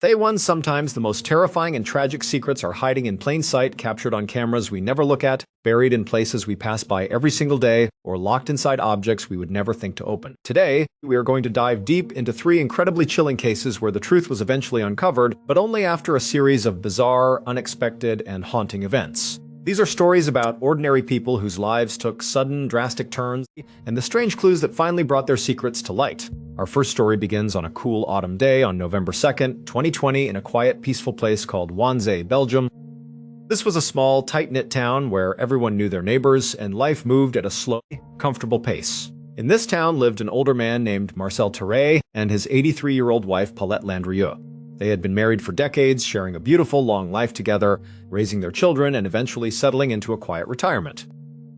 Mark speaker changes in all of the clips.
Speaker 1: They won. Sometimes the most terrifying and tragic secrets are hiding in plain sight, captured on cameras we never look at, buried in places we pass by every single day, or locked inside objects we would never think to open. Today, we are going to dive deep into 3 incredibly chilling cases where the truth was eventually uncovered, but only after a series of bizarre, unexpected, and haunting events. These are stories about ordinary people whose lives took sudden, drastic turns, and the strange clues that finally brought their secrets to light. Our first story begins on a cool autumn day on November 2nd, 2020, in a quiet, peaceful place called Wannsee, Belgium. This was a small, tight-knit town where everyone knew their neighbors, and life moved at a slow, comfortable pace. In this town lived an older man named Marcel Terray and his 83-year-old wife Paulette Landrieu. They had been married for decades, sharing a beautiful, long life together, raising their children, and eventually settling into a quiet retirement.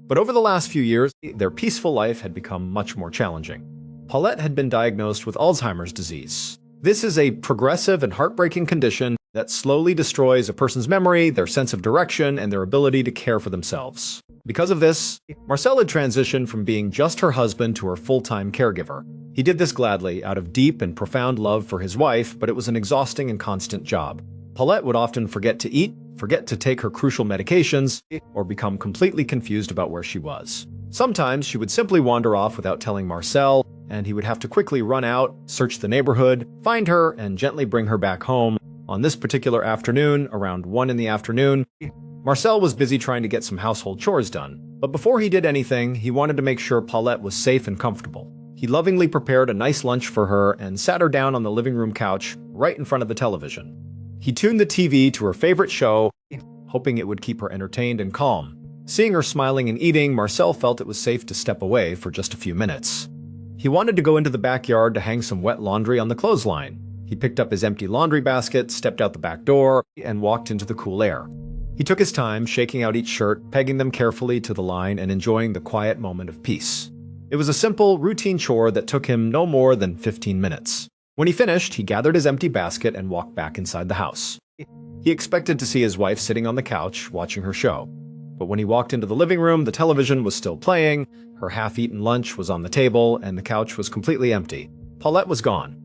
Speaker 1: But over the last few years, their peaceful life had become much more challenging. Paulette had been diagnosed with Alzheimer's disease. This is a progressive and heartbreaking condition that slowly destroys a person's memory, their sense of direction, and their ability to care for themselves. Because of this, Marcel had transitioned from being just her husband to her full-time caregiver. He did this gladly, out of deep and profound love for his wife, but it was an exhausting and constant job. Paulette would often forget to eat, forget to take her crucial medications, or become completely confused about where she was. Sometimes she would simply wander off without telling Marcel, and he would have to quickly run out, search the neighborhood, find her, and gently bring her back home. On this particular afternoon, around 1 in the afternoon, Marcel was busy trying to get some household chores done. But before he did anything, he wanted to make sure Paulette was safe and comfortable. He lovingly prepared a nice lunch for her and sat her down on the living room couch, right in front of the television. He tuned the TV to her favorite show, hoping it would keep her entertained and calm. Seeing her smiling and eating, Marcel felt it was safe to step away for just a few minutes. He wanted to go into the backyard to hang some wet laundry on the clothesline. He picked up his empty laundry basket, stepped out the back door, and walked into the cool air. He took his time, shaking out each shirt, pegging them carefully to the line, and enjoying the quiet moment of peace. It was a simple, routine chore that took him no more than 15 minutes. When he finished, he gathered his empty basket and walked back inside the house. He expected to see his wife sitting on the couch, watching her show. But when he walked into the living room, the television was still playing, her half-eaten lunch was on the table, and the couch was completely empty. Paulette was gone.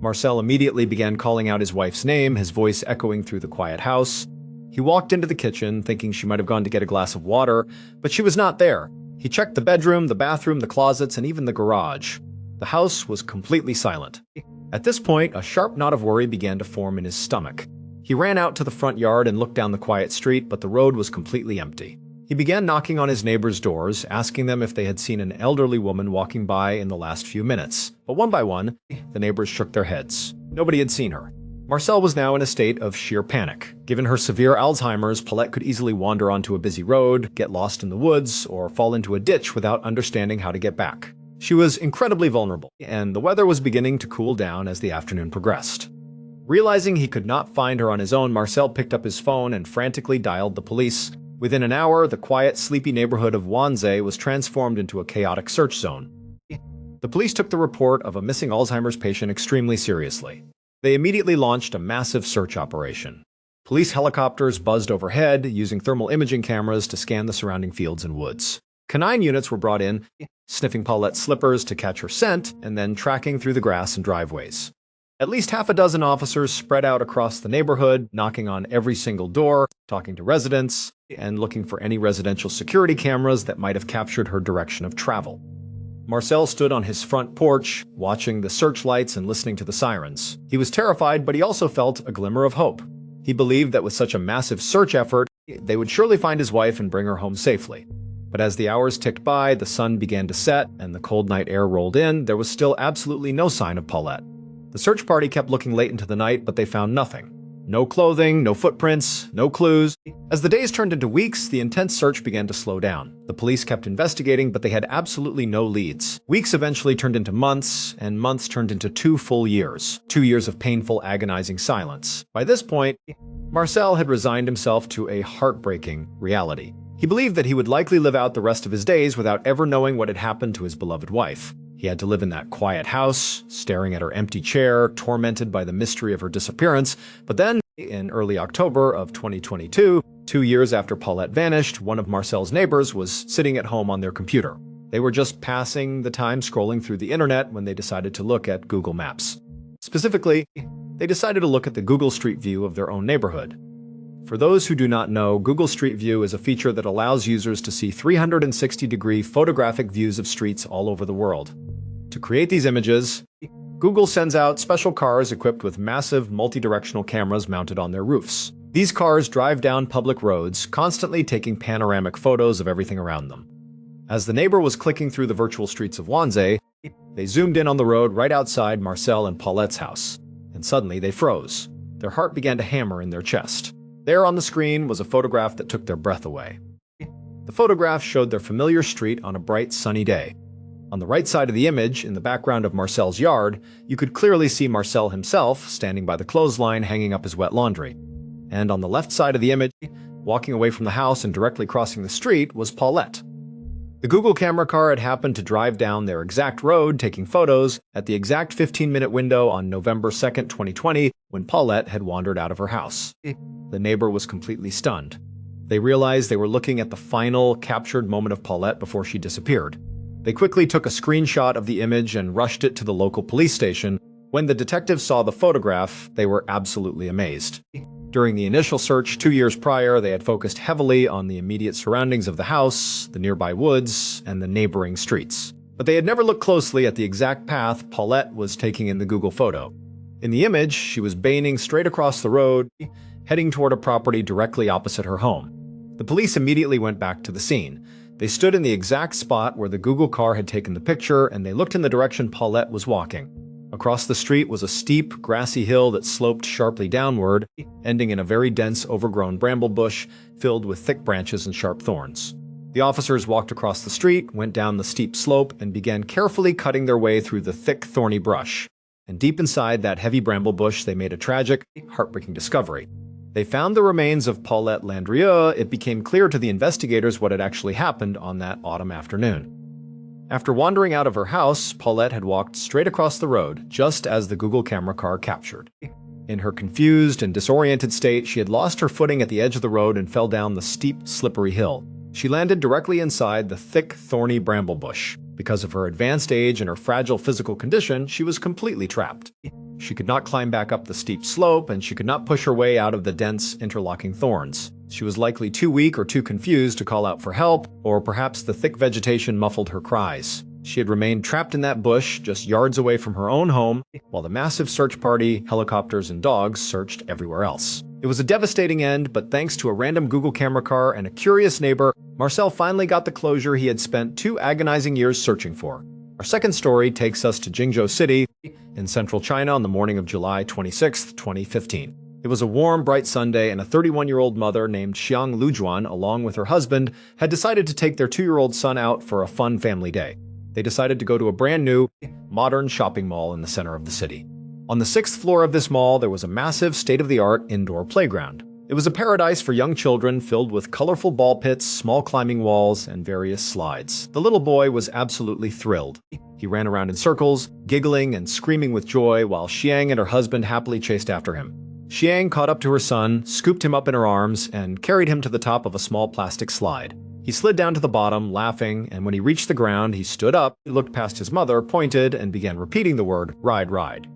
Speaker 1: Marcel immediately began calling out his wife's name, his voice echoing through the quiet house. He walked into the kitchen, thinking she might have gone to get a glass of water, but she was not there. He checked the bedroom, the bathroom, the closets, and even the garage. The house was completely silent. At this point, a sharp knot of worry began to form in his stomach. He ran out to the front yard and looked down the quiet street, but the road was completely empty. He began knocking on his neighbors' doors, asking them if they had seen an elderly woman walking by in the last few minutes. But one by one, the neighbors shook their heads. Nobody had seen her. Marcel was now in a state of sheer panic. Given her severe Alzheimer's, Paulette could easily wander onto a busy road, get lost in the woods, or fall into a ditch without understanding how to get back. She was incredibly vulnerable, and the weather was beginning to cool down as the afternoon progressed. Realizing he could not find her on his own, Marcel picked up his phone and frantically dialed the police. Within an hour, the quiet, sleepy neighborhood of Wannsee was transformed into a chaotic search zone. The police took the report of a missing Alzheimer's patient extremely seriously. They immediately launched a massive search operation. Police helicopters buzzed overhead, using thermal imaging cameras to scan the surrounding fields and woods. Canine units were brought in, sniffing Paulette's slippers to catch her scent, and then tracking through the grass and driveways. At least half a dozen officers spread out across the neighborhood, knocking on every single door, talking to residents, and looking for any residential security cameras that might have captured her direction of travel. Marcel stood on his front porch, watching the searchlights and listening to the sirens. He was terrified, but he also felt a glimmer of hope. He believed that with such a massive search effort, they would surely find his wife and bring her home safely. But as the hours ticked by, the sun began to set, and the cold night air rolled in, there was still absolutely no sign of Paulette. The search party kept looking late into the night, but they found nothing. No clothing, no footprints, no clues. As the days turned into weeks, the intense search began to slow down. The police kept investigating, but they had absolutely no leads. Weeks eventually turned into months, and months turned into 2 full years. 2 years of painful, agonizing silence. By this point, Marcel had resigned himself to a heartbreaking reality. He believed that he would likely live out the rest of his days without ever knowing what had happened to his beloved wife. He had to live in that quiet house, staring at her empty chair, tormented by the mystery of her disappearance. But then, in early October of 2022, 2 years after Paulette vanished, one of Marcel's neighbors was sitting at home on their computer. They were just passing the time scrolling through the internet when they decided to look at Google Maps. Specifically, they decided to look at the Google Street View of their own neighborhood. For those who do not know, Google Street View is a feature that allows users to see 360-degree photographic views of streets all over the world. To create these images, Google sends out special cars equipped with massive multi-directional cameras mounted on their roofs. These cars drive down public roads, constantly taking panoramic photos of everything around them. As the neighbor was clicking through the virtual streets of Wannsee, they zoomed in on the road right outside Marcel and Paulette's house. And suddenly they froze. Their heart began to hammer in their chest. There on the screen was a photograph that took their breath away. The photograph showed their familiar street on a bright, sunny day. On the right side of the image, in the background of Marcel's yard, you could clearly see Marcel himself standing by the clothesline hanging up his wet laundry. And on the left side of the image, walking away from the house and directly crossing the street, was Paulette. The Google camera car had happened to drive down their exact road, taking photos, at the exact 15-minute window on November 2, 2020, when Paulette had wandered out of her house. The neighbor was completely stunned. They realized they were looking at the final, captured moment of Paulette before she disappeared. They quickly took a screenshot of the image and rushed it to the local police station. When the detectives saw the photograph, they were absolutely amazed. During the initial search 2 years prior, they had focused heavily on the immediate surroundings of the house, the nearby woods, and the neighboring streets. But they had never looked closely at the exact path Paulette was taking in the Google photo. In the image, she was baining straight across the road, heading toward a property directly opposite her home. The police immediately went back to the scene. They stood in the exact spot where the Google car had taken the picture, and they looked in the direction Paulette was walking. Across the street was a steep, grassy hill that sloped sharply downward, ending in a very dense, overgrown bramble bush filled with thick branches and sharp thorns. The officers walked across the street, went down the steep slope, and began carefully cutting their way through the thick, thorny brush. And deep inside that heavy bramble bush, they made a tragic, heartbreaking discovery. They found the remains of Paulette Landrieu. It became clear to the investigators what had actually happened on that autumn afternoon. After wandering out of her house, Paulette had walked straight across the road, just as the Google camera car captured. In her confused and disoriented state, she had lost her footing at the edge of the road and fell down the steep, slippery hill. She landed directly inside the thick, thorny bramble bush. Because of her advanced age and her fragile physical condition, she was completely trapped. She could not climb back up the steep slope, and she could not push her way out of the dense, interlocking thorns. She was likely too weak or too confused to call out for help, or perhaps the thick vegetation muffled her cries. She had remained trapped in that bush, just yards away from her own home, while the massive search party, helicopters, and dogs searched everywhere else. It was a devastating end, but thanks to a random Google camera car and a curious neighbor, Marcel finally got the closure he had spent 2 agonizing years searching for. Our second story takes us to Jingzhou City in central China on the morning of July 26, 2015. It was a warm, bright Sunday, and a 31-year-old mother named Xiang Lujuan, along with her husband, had decided to take their 2-year-old son out for a fun family day. They decided to go to a brand new, modern shopping mall in the center of the city. On the 6th floor of this mall, there was a massive, state-of-the-art indoor playground. It was a paradise for young children filled with colorful ball pits, small climbing walls, and various slides. The little boy was absolutely thrilled. He ran around in circles, giggling and screaming with joy, while Xiang and her husband happily chased after him. Xiang caught up to her son, scooped him up in her arms, and carried him to the top of a small plastic slide. He slid down to the bottom, laughing, and when he reached the ground, he stood up, looked past his mother, pointed, and began repeating the word, "Ride, ride."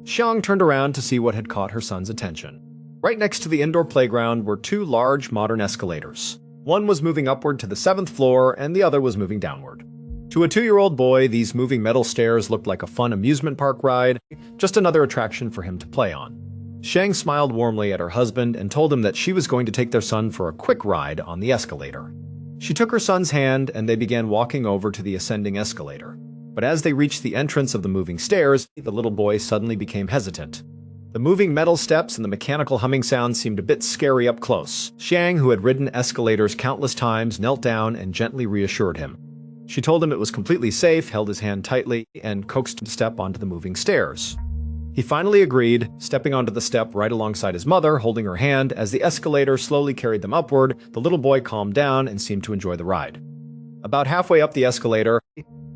Speaker 1: Xiang turned around to see what had caught her son's attention. Right next to the indoor playground were 2 large, modern escalators. One was moving upward to the 7th floor, and the other was moving downward. To a 2-year-old boy, these moving metal stairs looked like a fun amusement park ride, just another attraction for him to play on. Xiang smiled warmly at her husband and told him that she was going to take their son for a quick ride on the escalator. She took her son's hand, and they began walking over to the ascending escalator. But as they reached the entrance of the moving stairs, the little boy suddenly became hesitant. The moving metal steps and the mechanical humming sound seemed a bit scary up close. Xiang, who had ridden escalators countless times, knelt down and gently reassured him. She told him it was completely safe, held his hand tightly, and coaxed him to step onto the moving stairs. He finally agreed, stepping onto the step right alongside his mother, holding her hand. As the escalator slowly carried them upward, the little boy calmed down and seemed to enjoy the ride. About halfway up the escalator,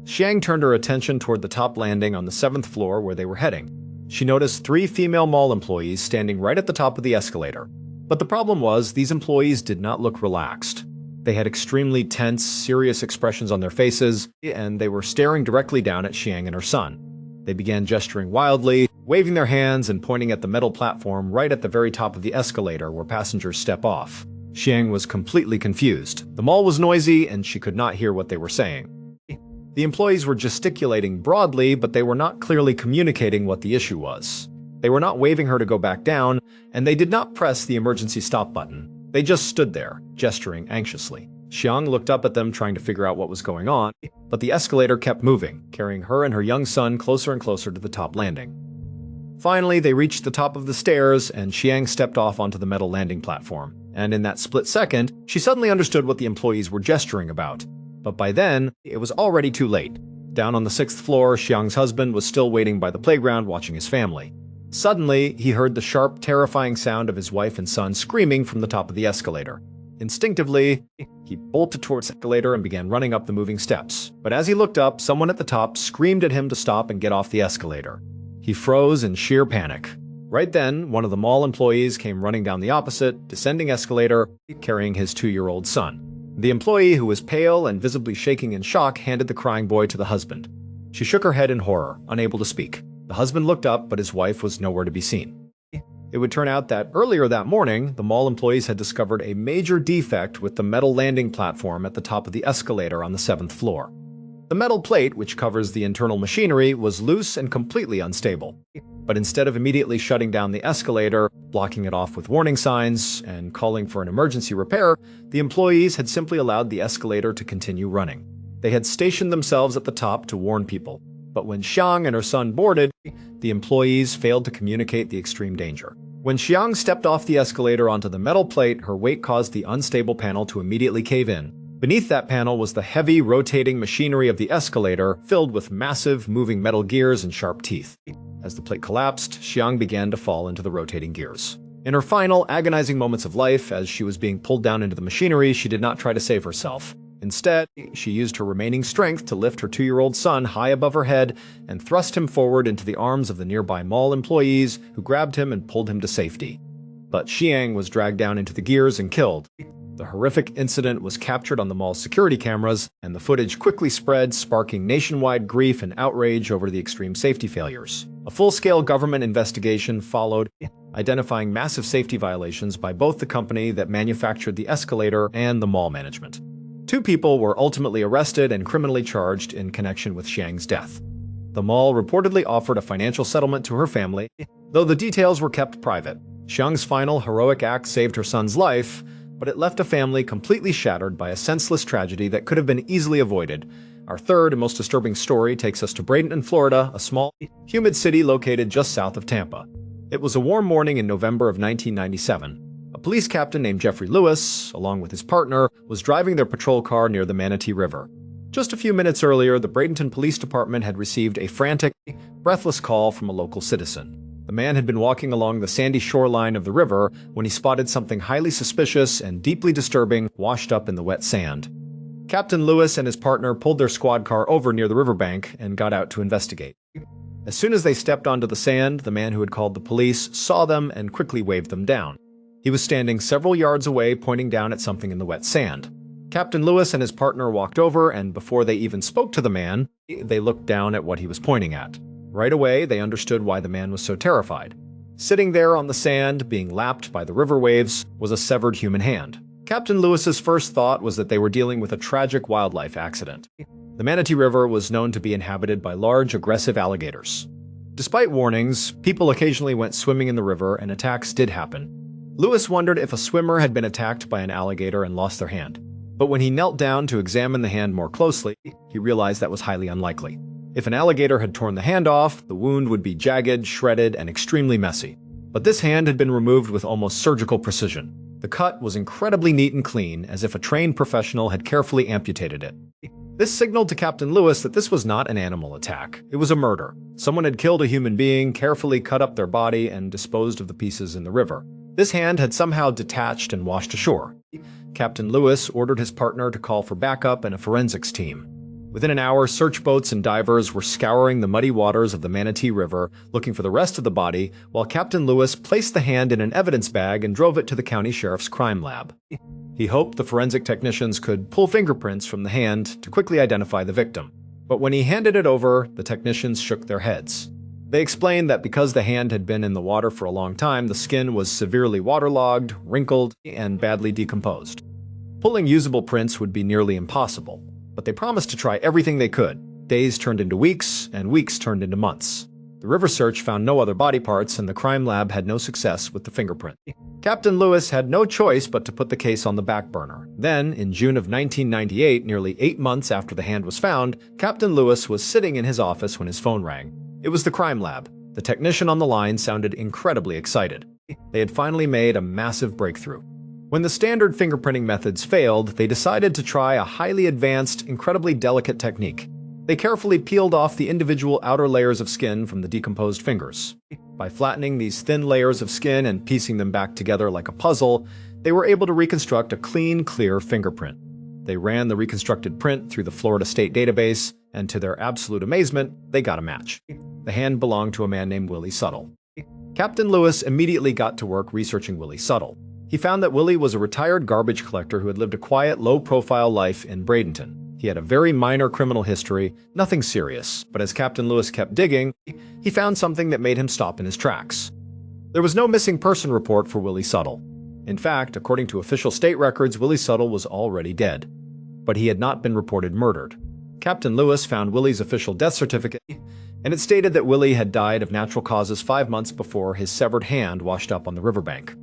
Speaker 1: Xiang turned her attention toward the top landing on the 7th floor where they were heading. She noticed 3 female mall employees standing right at the top of the escalator. But the problem was, these employees did not look relaxed. They had extremely tense, serious expressions on their faces, and they were staring directly down at Xiang and her son. They began gesturing wildly, waving their hands and pointing at the metal platform right at the very top of the escalator where passengers step off. Xiang was completely confused. The mall was noisy and she could not hear what they were saying. The employees were gesticulating broadly, but they were not clearly communicating what the issue was. They were not waving her to go back down, and they did not press the emergency stop button. They just stood there, gesturing anxiously. Xiang looked up at them, trying to figure out what was going on, but the escalator kept moving, carrying her and her young son closer and closer to the top landing. Finally, they reached the top of the stairs, and Xiang stepped off onto the metal landing platform. And in that split second, she suddenly understood what the employees were gesturing about. But by then, it was already too late. Down on the 6th floor, Xiang's husband was still waiting by the playground watching his family. Suddenly, he heard the sharp, terrifying sound of his wife and son screaming from the top of the escalator. Instinctively, he bolted towards the escalator and began running up the moving steps. But as he looked up, someone at the top screamed at him to stop and get off the escalator. He froze in sheer panic. Right then, one of the mall employees came running down the opposite, descending escalator, carrying his 2-year-old son. The employee, who was pale and visibly shaking in shock, handed the crying boy to the husband. She shook her head in horror, unable to speak. The husband looked up, but his wife was nowhere to be seen. It would turn out that earlier that morning, the mall employees had discovered a major defect with the metal landing platform at the top of the escalator on the 7th floor. The metal plate, which covers the internal machinery, was loose and completely unstable. But instead of immediately shutting down the escalator, blocking it off with warning signs, and calling for an emergency repair, the employees had simply allowed the escalator to continue running. They had stationed themselves at the top to warn people. But when Xiang and her son boarded, the employees failed to communicate the extreme danger. When Xiang stepped off the escalator onto the metal plate, her weight caused the unstable panel to immediately cave in. Beneath that panel was the heavy, rotating machinery of the escalator, filled with massive, moving metal gears and sharp teeth. As the plate collapsed, Xiang began to fall into the rotating gears. In her final, agonizing moments of life, as she was being pulled down into the machinery, she did not try to save herself. Instead, she used her remaining strength to lift her 2-year-old son high above her head and thrust him forward into the arms of the nearby mall employees, who grabbed him and pulled him to safety. But Xiang was dragged down into the gears and killed. The horrific incident was captured on the mall's security cameras, and the footage quickly spread, sparking nationwide grief and outrage over the extreme safety failures. A full-scale government investigation followed, identifying massive safety violations by both the company that manufactured the escalator and the mall management. 2 people were ultimately arrested and criminally charged in connection with Xiang's death. The mall reportedly offered a financial settlement to her family, though the details were kept private. Xiang's final heroic act saved her son's life, but it left a family completely shattered by a senseless tragedy that could have been easily avoided. Our third and most disturbing story takes us to Bradenton, Florida, a small, humid city located just south of Tampa. It was a warm morning in November of 1997. A police captain named Jeffrey Lewis, along with his partner, was driving their patrol car near the Manatee River. Just a few minutes earlier, the Bradenton Police Department had received a frantic, breathless call from a local citizen. The man had been walking along the sandy shoreline of the river when he spotted something highly suspicious and deeply disturbing washed up in the wet sand. Captain Lewis and his partner pulled their squad car over near the riverbank and got out to investigate. As soon as they stepped onto the sand, the man who had called the police saw them and quickly waved them down. He was standing several yards away, pointing down at something in the wet sand. Captain Lewis and his partner walked over, and before they even spoke to the man, they looked down at what he was pointing at. Right away, they understood why the man was so terrified. Sitting there on the sand, being lapped by the river waves, was a severed human hand. Captain Lewis's first thought was that they were dealing with a tragic wildlife accident. The Manatee River was known to be inhabited by large, aggressive alligators. Despite warnings, people occasionally went swimming in the river, and attacks did happen. Lewis wondered if a swimmer had been attacked by an alligator and lost their hand. But when he knelt down to examine the hand more closely, he realized that was highly unlikely. If an alligator had torn the hand off, the wound would be jagged, shredded, and extremely messy. But this hand had been removed with almost surgical precision. The cut was incredibly neat and clean, as if a trained professional had carefully amputated it. This signaled to Captain Lewis that this was not an animal attack. It was a murder. Someone had killed a human being, carefully cut up their body, and disposed of the pieces in the river. This hand had somehow detached and washed ashore. Captain Lewis ordered his partner to call for backup and a forensics team. Within an hour, search boats and divers were scouring the muddy waters of the Manatee River, looking for the rest of the body, while Captain Lewis placed the hand in an evidence bag and drove it to the county sheriff's crime lab. He hoped the forensic technicians could pull fingerprints from the hand to quickly identify the victim. But when he handed it over, the technicians shook their heads. They explained that because the hand had been in the water for a long time, the skin was severely waterlogged, wrinkled, and badly decomposed. Pulling usable prints would be nearly impossible, but they promised to try everything they could. Days turned into weeks, and weeks turned into months. The river search found no other body parts, and the crime lab had no success with the fingerprint. Captain Lewis had no choice but to put the case on the back burner. Then, in June of 1998, nearly 8 months after the hand was found, Captain Lewis was sitting in his office when his phone rang. It was the crime lab. The technician on the line sounded incredibly excited. They had finally made a massive breakthrough. When the standard fingerprinting methods failed, they decided to try a highly advanced, incredibly delicate technique. They carefully peeled off the individual outer layers of skin from the decomposed fingers. By flattening these thin layers of skin and piecing them back together like a puzzle, they were able to reconstruct a clean, clear fingerprint. They ran the reconstructed print through the Florida State database, and to their absolute amazement, they got a match. The hand belonged to a man named Willie Suttle. Captain Lewis immediately got to work researching Willie Suttle. He found that Willie was a retired garbage collector who had lived a quiet, low-profile life in Bradenton. He had a very minor criminal history, nothing serious, but as Captain Lewis kept digging, he found something that made him stop in his tracks. There was no missing person report for Willie Suttle. In fact, according to official state records, Willie Suttle was already dead. But he had not been reported murdered. Captain Lewis found Willie's official death certificate, and it stated that Willie had died of natural causes 5 months before his severed hand washed up on the riverbank.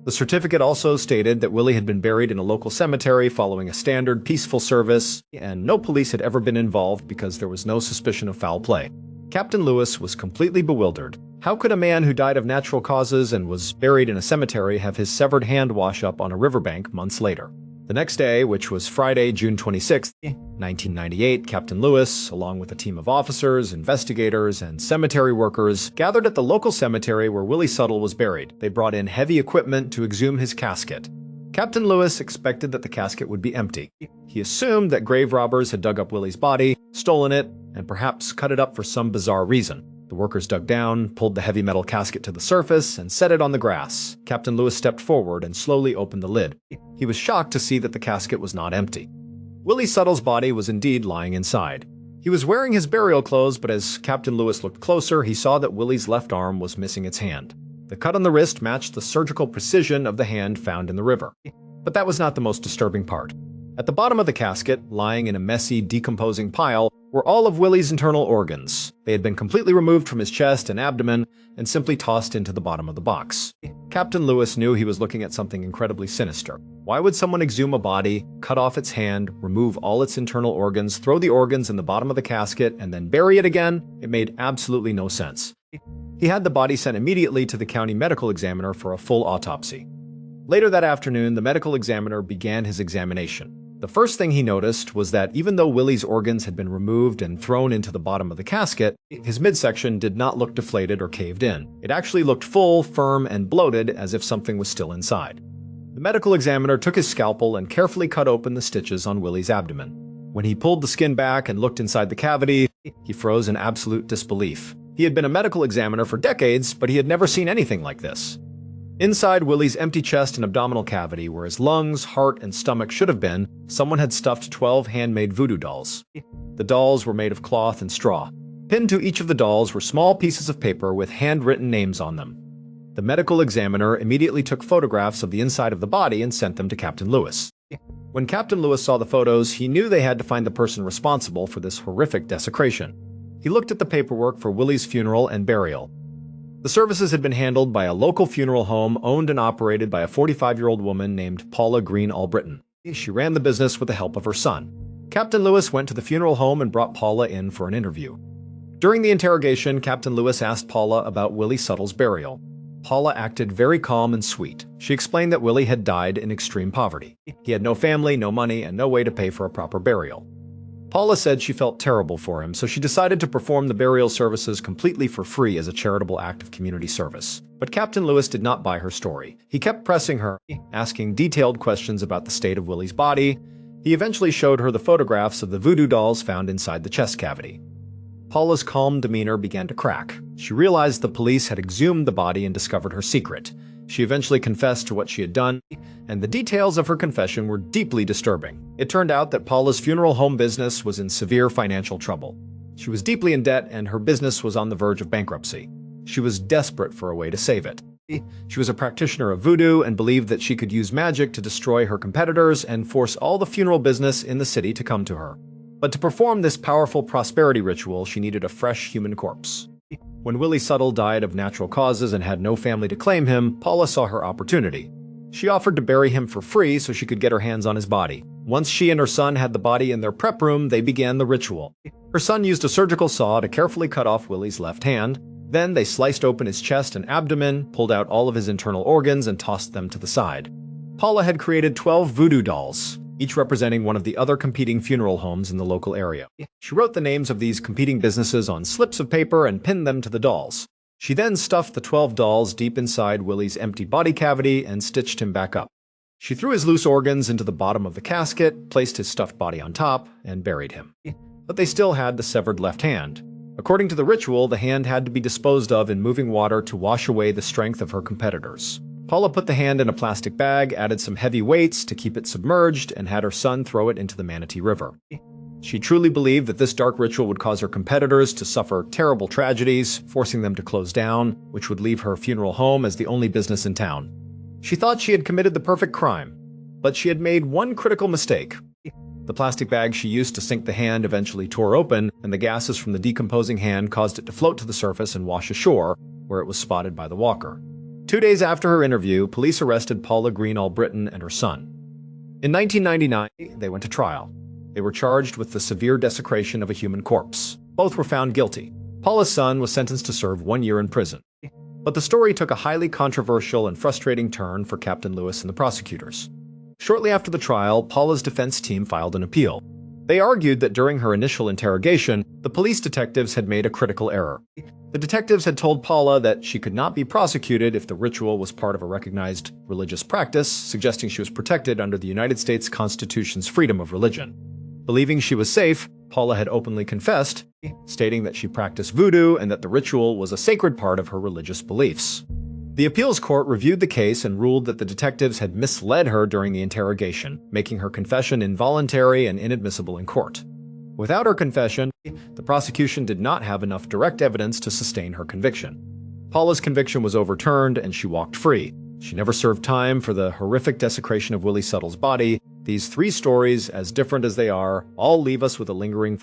Speaker 1: The certificate also stated that Willie had been buried in a local cemetery following a standard, peaceful service, and no police had ever been involved because there was no suspicion of foul play. Captain Lewis was completely bewildered. How could a man who died of natural causes and was buried in a cemetery have his severed hand wash up on a riverbank months later? The next day, which was Friday, June 26, 1998, Captain Lewis, along with a team of officers, investigators, and cemetery workers, gathered at the local cemetery where Willie Suttle was buried. They brought in heavy equipment to exhume his casket. Captain Lewis expected that the casket would be empty. He assumed that grave robbers had dug up Willie's body, stolen it, and perhaps cut it up for some bizarre reason. The workers dug down, pulled the heavy metal casket to the surface, and set it on the grass. Captain Lewis stepped forward and slowly opened the lid. He was shocked to see that the casket was not empty. Willie Suttle's body was indeed lying inside. He was wearing his burial clothes, but as Captain Lewis looked closer, he saw that Willie's left arm was missing its hand. The cut on the wrist matched the surgical precision of the hand found in the river. But that was not the most disturbing part. At the bottom of the casket, lying in a messy, decomposing pile, were all of Willie's internal organs. They had been completely removed from his chest and abdomen and simply tossed into the bottom of the box. Captain Lewis knew he was looking at something incredibly sinister. Why would someone exhume a body, cut off its hand, remove all its internal organs, throw the organs in the bottom of the casket, and then bury it again? It made absolutely no sense. He had the body sent immediately to the county medical examiner for a full autopsy. Later that afternoon, the medical examiner began his examination. The first thing he noticed was that even though Willie's organs had been removed and thrown into the bottom of the casket, his midsection did not look deflated or caved in. It actually looked full, firm, and bloated as if something was still inside. The medical examiner took his scalpel and carefully cut open the stitches on Willie's abdomen. When he pulled the skin back and looked inside the cavity, he froze in absolute disbelief. He had been a medical examiner for decades, but he had never seen anything like this. Inside Willie's empty chest and abdominal cavity, where his lungs, heart, and stomach should have been, someone had stuffed 12 handmade voodoo dolls. The dolls were made of cloth and straw. Pinned to each of the dolls were small pieces of paper with handwritten names on them. The medical examiner immediately took photographs of the inside of the body and sent them to Captain Lewis. When Captain Lewis saw the photos, he knew they had to find the person responsible for this horrific desecration. He looked at the paperwork for Willie's funeral and burial. The services had been handled by a local funeral home owned and operated by a 45-year-old woman named Paula Green Albritton. She ran the business with the help of her son. Captain Lewis went to the funeral home and brought Paula in for an interview. During the interrogation, Captain Lewis asked Paula about Willie Suttle's burial. Paula acted very calm and sweet. She explained that Willie had died in extreme poverty. He had no family, no money, and no way to pay for a proper burial. Paula said she felt terrible for him, so she decided to perform the burial services completely for free as a charitable act of community service. But Captain Lewis did not buy her story. He kept pressing her, asking detailed questions about the state of Willie's body. He eventually showed her the photographs of the voodoo dolls found inside the chest cavity. Paula's calm demeanor began to crack. She realized the police had exhumed the body and discovered her secret. She eventually confessed to what she had done, and the details of her confession were deeply disturbing. It turned out that Paula's funeral home business was in severe financial trouble. She was deeply in debt and her business was on the verge of bankruptcy. She was desperate for a way to save it. She was a practitioner of voodoo and believed that she could use magic to destroy her competitors and force all the funeral business in the city to come to her. But to perform this powerful prosperity ritual, she needed a fresh human corpse. When Willie Suttle died of natural causes and had no family to claim him, Paula saw her opportunity. She offered to bury him for free so she could get her hands on his body. Once she and her son had the body in their prep room, they began the ritual. Her son used a surgical saw to carefully cut off Willie's left hand. Then they sliced open his chest and abdomen, pulled out all of his internal organs, and tossed them to the side. Paula had created 12 voodoo dolls, each representing one of the other competing funeral homes in the local area. She wrote the names of these competing businesses on slips of paper and pinned them to the dolls. She then stuffed the 12 dolls deep inside Willie's empty body cavity and stitched him back up. She threw his loose organs into the bottom of the casket, placed his stuffed body on top, and buried him. But they still had the severed left hand. According to the ritual, the hand had to be disposed of in moving water to wash away the strength of her competitors. Paula put the hand in a plastic bag, added some heavy weights to keep it submerged, and had her son throw it into the Manatee River. She truly believed that this dark ritual would cause her competitors to suffer terrible tragedies, forcing them to close down, which would leave her funeral home as the only business in town. She thought she had committed the perfect crime, but she had made one critical mistake. The plastic bag she used to sink the hand eventually tore open, and the gases from the decomposing hand caused it to float to the surface and wash ashore, where it was spotted by the walker. 2 days after her interview, police arrested Paula Green Albritton and her son. In 1999, they went to trial. They were charged with the severe desecration of a human corpse. Both were found guilty. Paula's son was sentenced to serve 1 year in prison. But the story took a highly controversial and frustrating turn for Captain Lewis and the prosecutors. Shortly after the trial, Paula's defense team filed an appeal. They argued that during her initial interrogation, the police detectives had made a critical error. The detectives had told Paula that she could not be prosecuted if the ritual was part of a recognized religious practice, suggesting she was protected under the United States Constitution's freedom of religion. Believing she was safe, Paula had openly confessed, stating that she practiced voodoo and that the ritual was a sacred part of her religious beliefs. The appeals court reviewed the case and ruled that the detectives had misled her during the interrogation, making her confession involuntary and inadmissible in court. Without her confession, the prosecution did not have enough direct evidence to sustain her conviction. Paula's conviction was overturned and she walked free. She never served time for the horrific desecration of Willie Suttle's body. These 3 stories, as different as they are, all leave us with a lingering,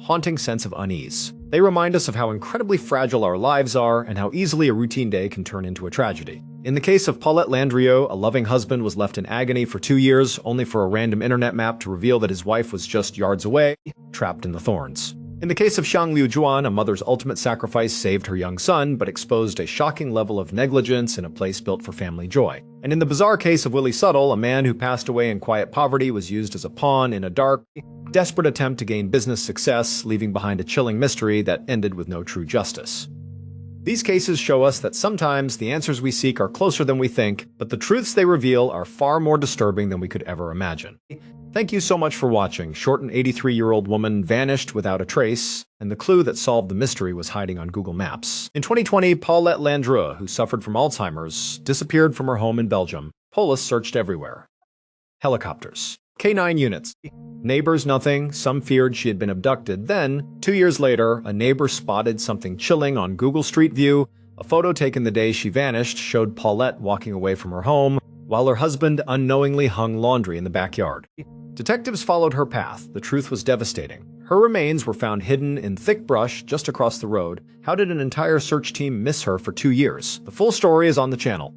Speaker 1: haunting sense of unease. They remind us of how incredibly fragile our lives are and how easily a routine day can turn into a tragedy. In the case of Paulette Landrieu, a loving husband was left in agony for 2 years, only for a random internet map to reveal that his wife was just yards away, trapped in the thorns. In the case of Xiang Liu Juan, a mother's ultimate sacrifice saved her young son, but exposed a shocking level of negligence in a place built for family joy. And in the bizarre case of Willie Suttle, a man who passed away in quiet poverty was used as a pawn in a dark, desperate attempt to gain business success, leaving behind a chilling mystery that ended with no true justice. These cases show us that sometimes the answers we seek are closer than we think, but the truths they reveal are far more disturbing than we could ever imagine. Thank you so much for watching. Short, an 83-year-old woman vanished without a trace, and the clue that solved the mystery was hiding on Google Maps. In 2020, Paulette Landrieu, who suffered from Alzheimer's, disappeared from her home in Belgium. Police searched everywhere. Helicopters. K-9 units. Neighbors, nothing. Some feared she had been abducted. Then, 2 years later, a neighbor spotted something chilling on Google Street View. A photo taken the day she vanished showed Paulette walking away from her home, while her husband unknowingly hung laundry in the backyard. Detectives followed her path. The truth was devastating. Her remains were found hidden in thick brush just across the road. How did an entire search team miss her for 2 years? The full story is on the channel.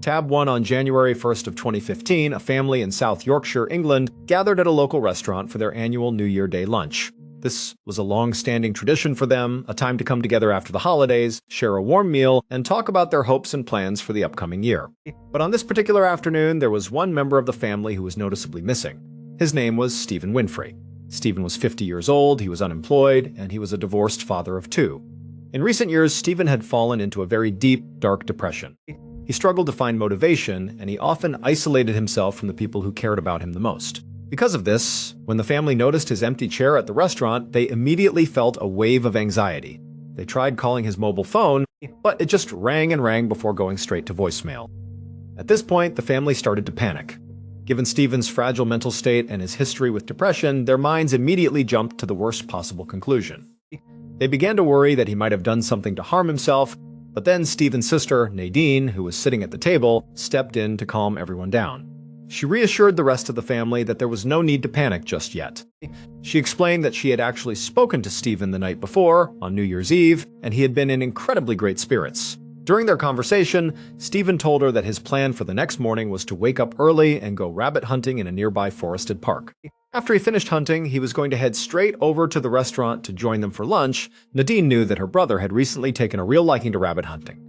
Speaker 1: Tab 1. On January 1st of 2015, a family in South Yorkshire, England, gathered at a local restaurant for their annual New Year Day lunch. This was a long-standing tradition for them, a time to come together after the holidays, share a warm meal, and talk about their hopes and plans for the upcoming year. But on this particular afternoon, there was one member of the family who was noticeably missing. His name was Stephen Winfrey. Stephen was 50 years old, he was unemployed, and he was a divorced father of 2. In recent years, Stephen had fallen into a very deep, dark depression. He struggled to find motivation, and he often isolated himself from the people who cared about him the most. Because of this, when the family noticed his empty chair at the restaurant, they immediately felt a wave of anxiety. They tried calling his mobile phone, but it just rang and rang before going straight to voicemail. At this point, the family started to panic. Given Stephen's fragile mental state and his history with depression, their minds immediately jumped to the worst possible conclusion. They began to worry that he might have done something to harm himself, but then Stephen's sister, Nadine, who was sitting at the table, stepped in to calm everyone down. She reassured the rest of the family that there was no need to panic just yet. She explained that she had actually spoken to Stephen the night before, on New Year's Eve, and he had been in incredibly great spirits. During their conversation, Stephen told her that his plan for the next morning was to wake up early and go rabbit hunting in a nearby forested park. After he finished hunting, he was going to head straight over to the restaurant to join them for lunch. Nadine knew that her brother had recently taken a real liking to rabbit hunting.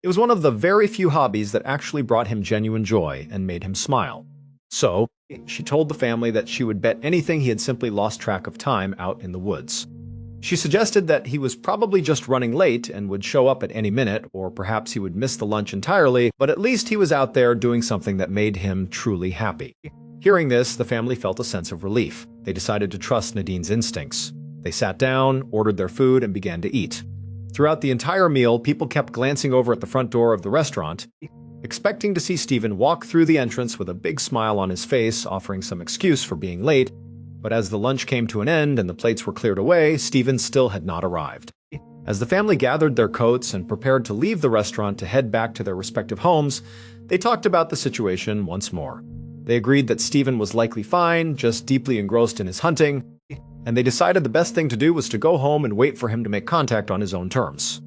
Speaker 1: It was one of the very few hobbies that actually brought him genuine joy and made him smile. So, she told the family that she would bet anything he had simply lost track of time out in the woods. She suggested that he was probably just running late and would show up at any minute, or perhaps he would miss the lunch entirely, but at least he was out there doing something that made him truly happy. Hearing this, the family felt a sense of relief. They decided to trust Nadine's instincts. They sat down, ordered their food, and began to eat. Throughout the entire meal, people kept glancing over at the front door of the restaurant, expecting to see Stephen walk through the entrance with a big smile on his face, offering some excuse for being late. But as the lunch came to an end and the plates were cleared away, Stephen still had not arrived. As the family gathered their coats and prepared to leave the restaurant to head back to their respective homes, they talked about the situation once more. They agreed that Stephen was likely fine, just deeply engrossed in his hunting, and they decided the best thing to do was to go home and wait for him to make contact on his own terms.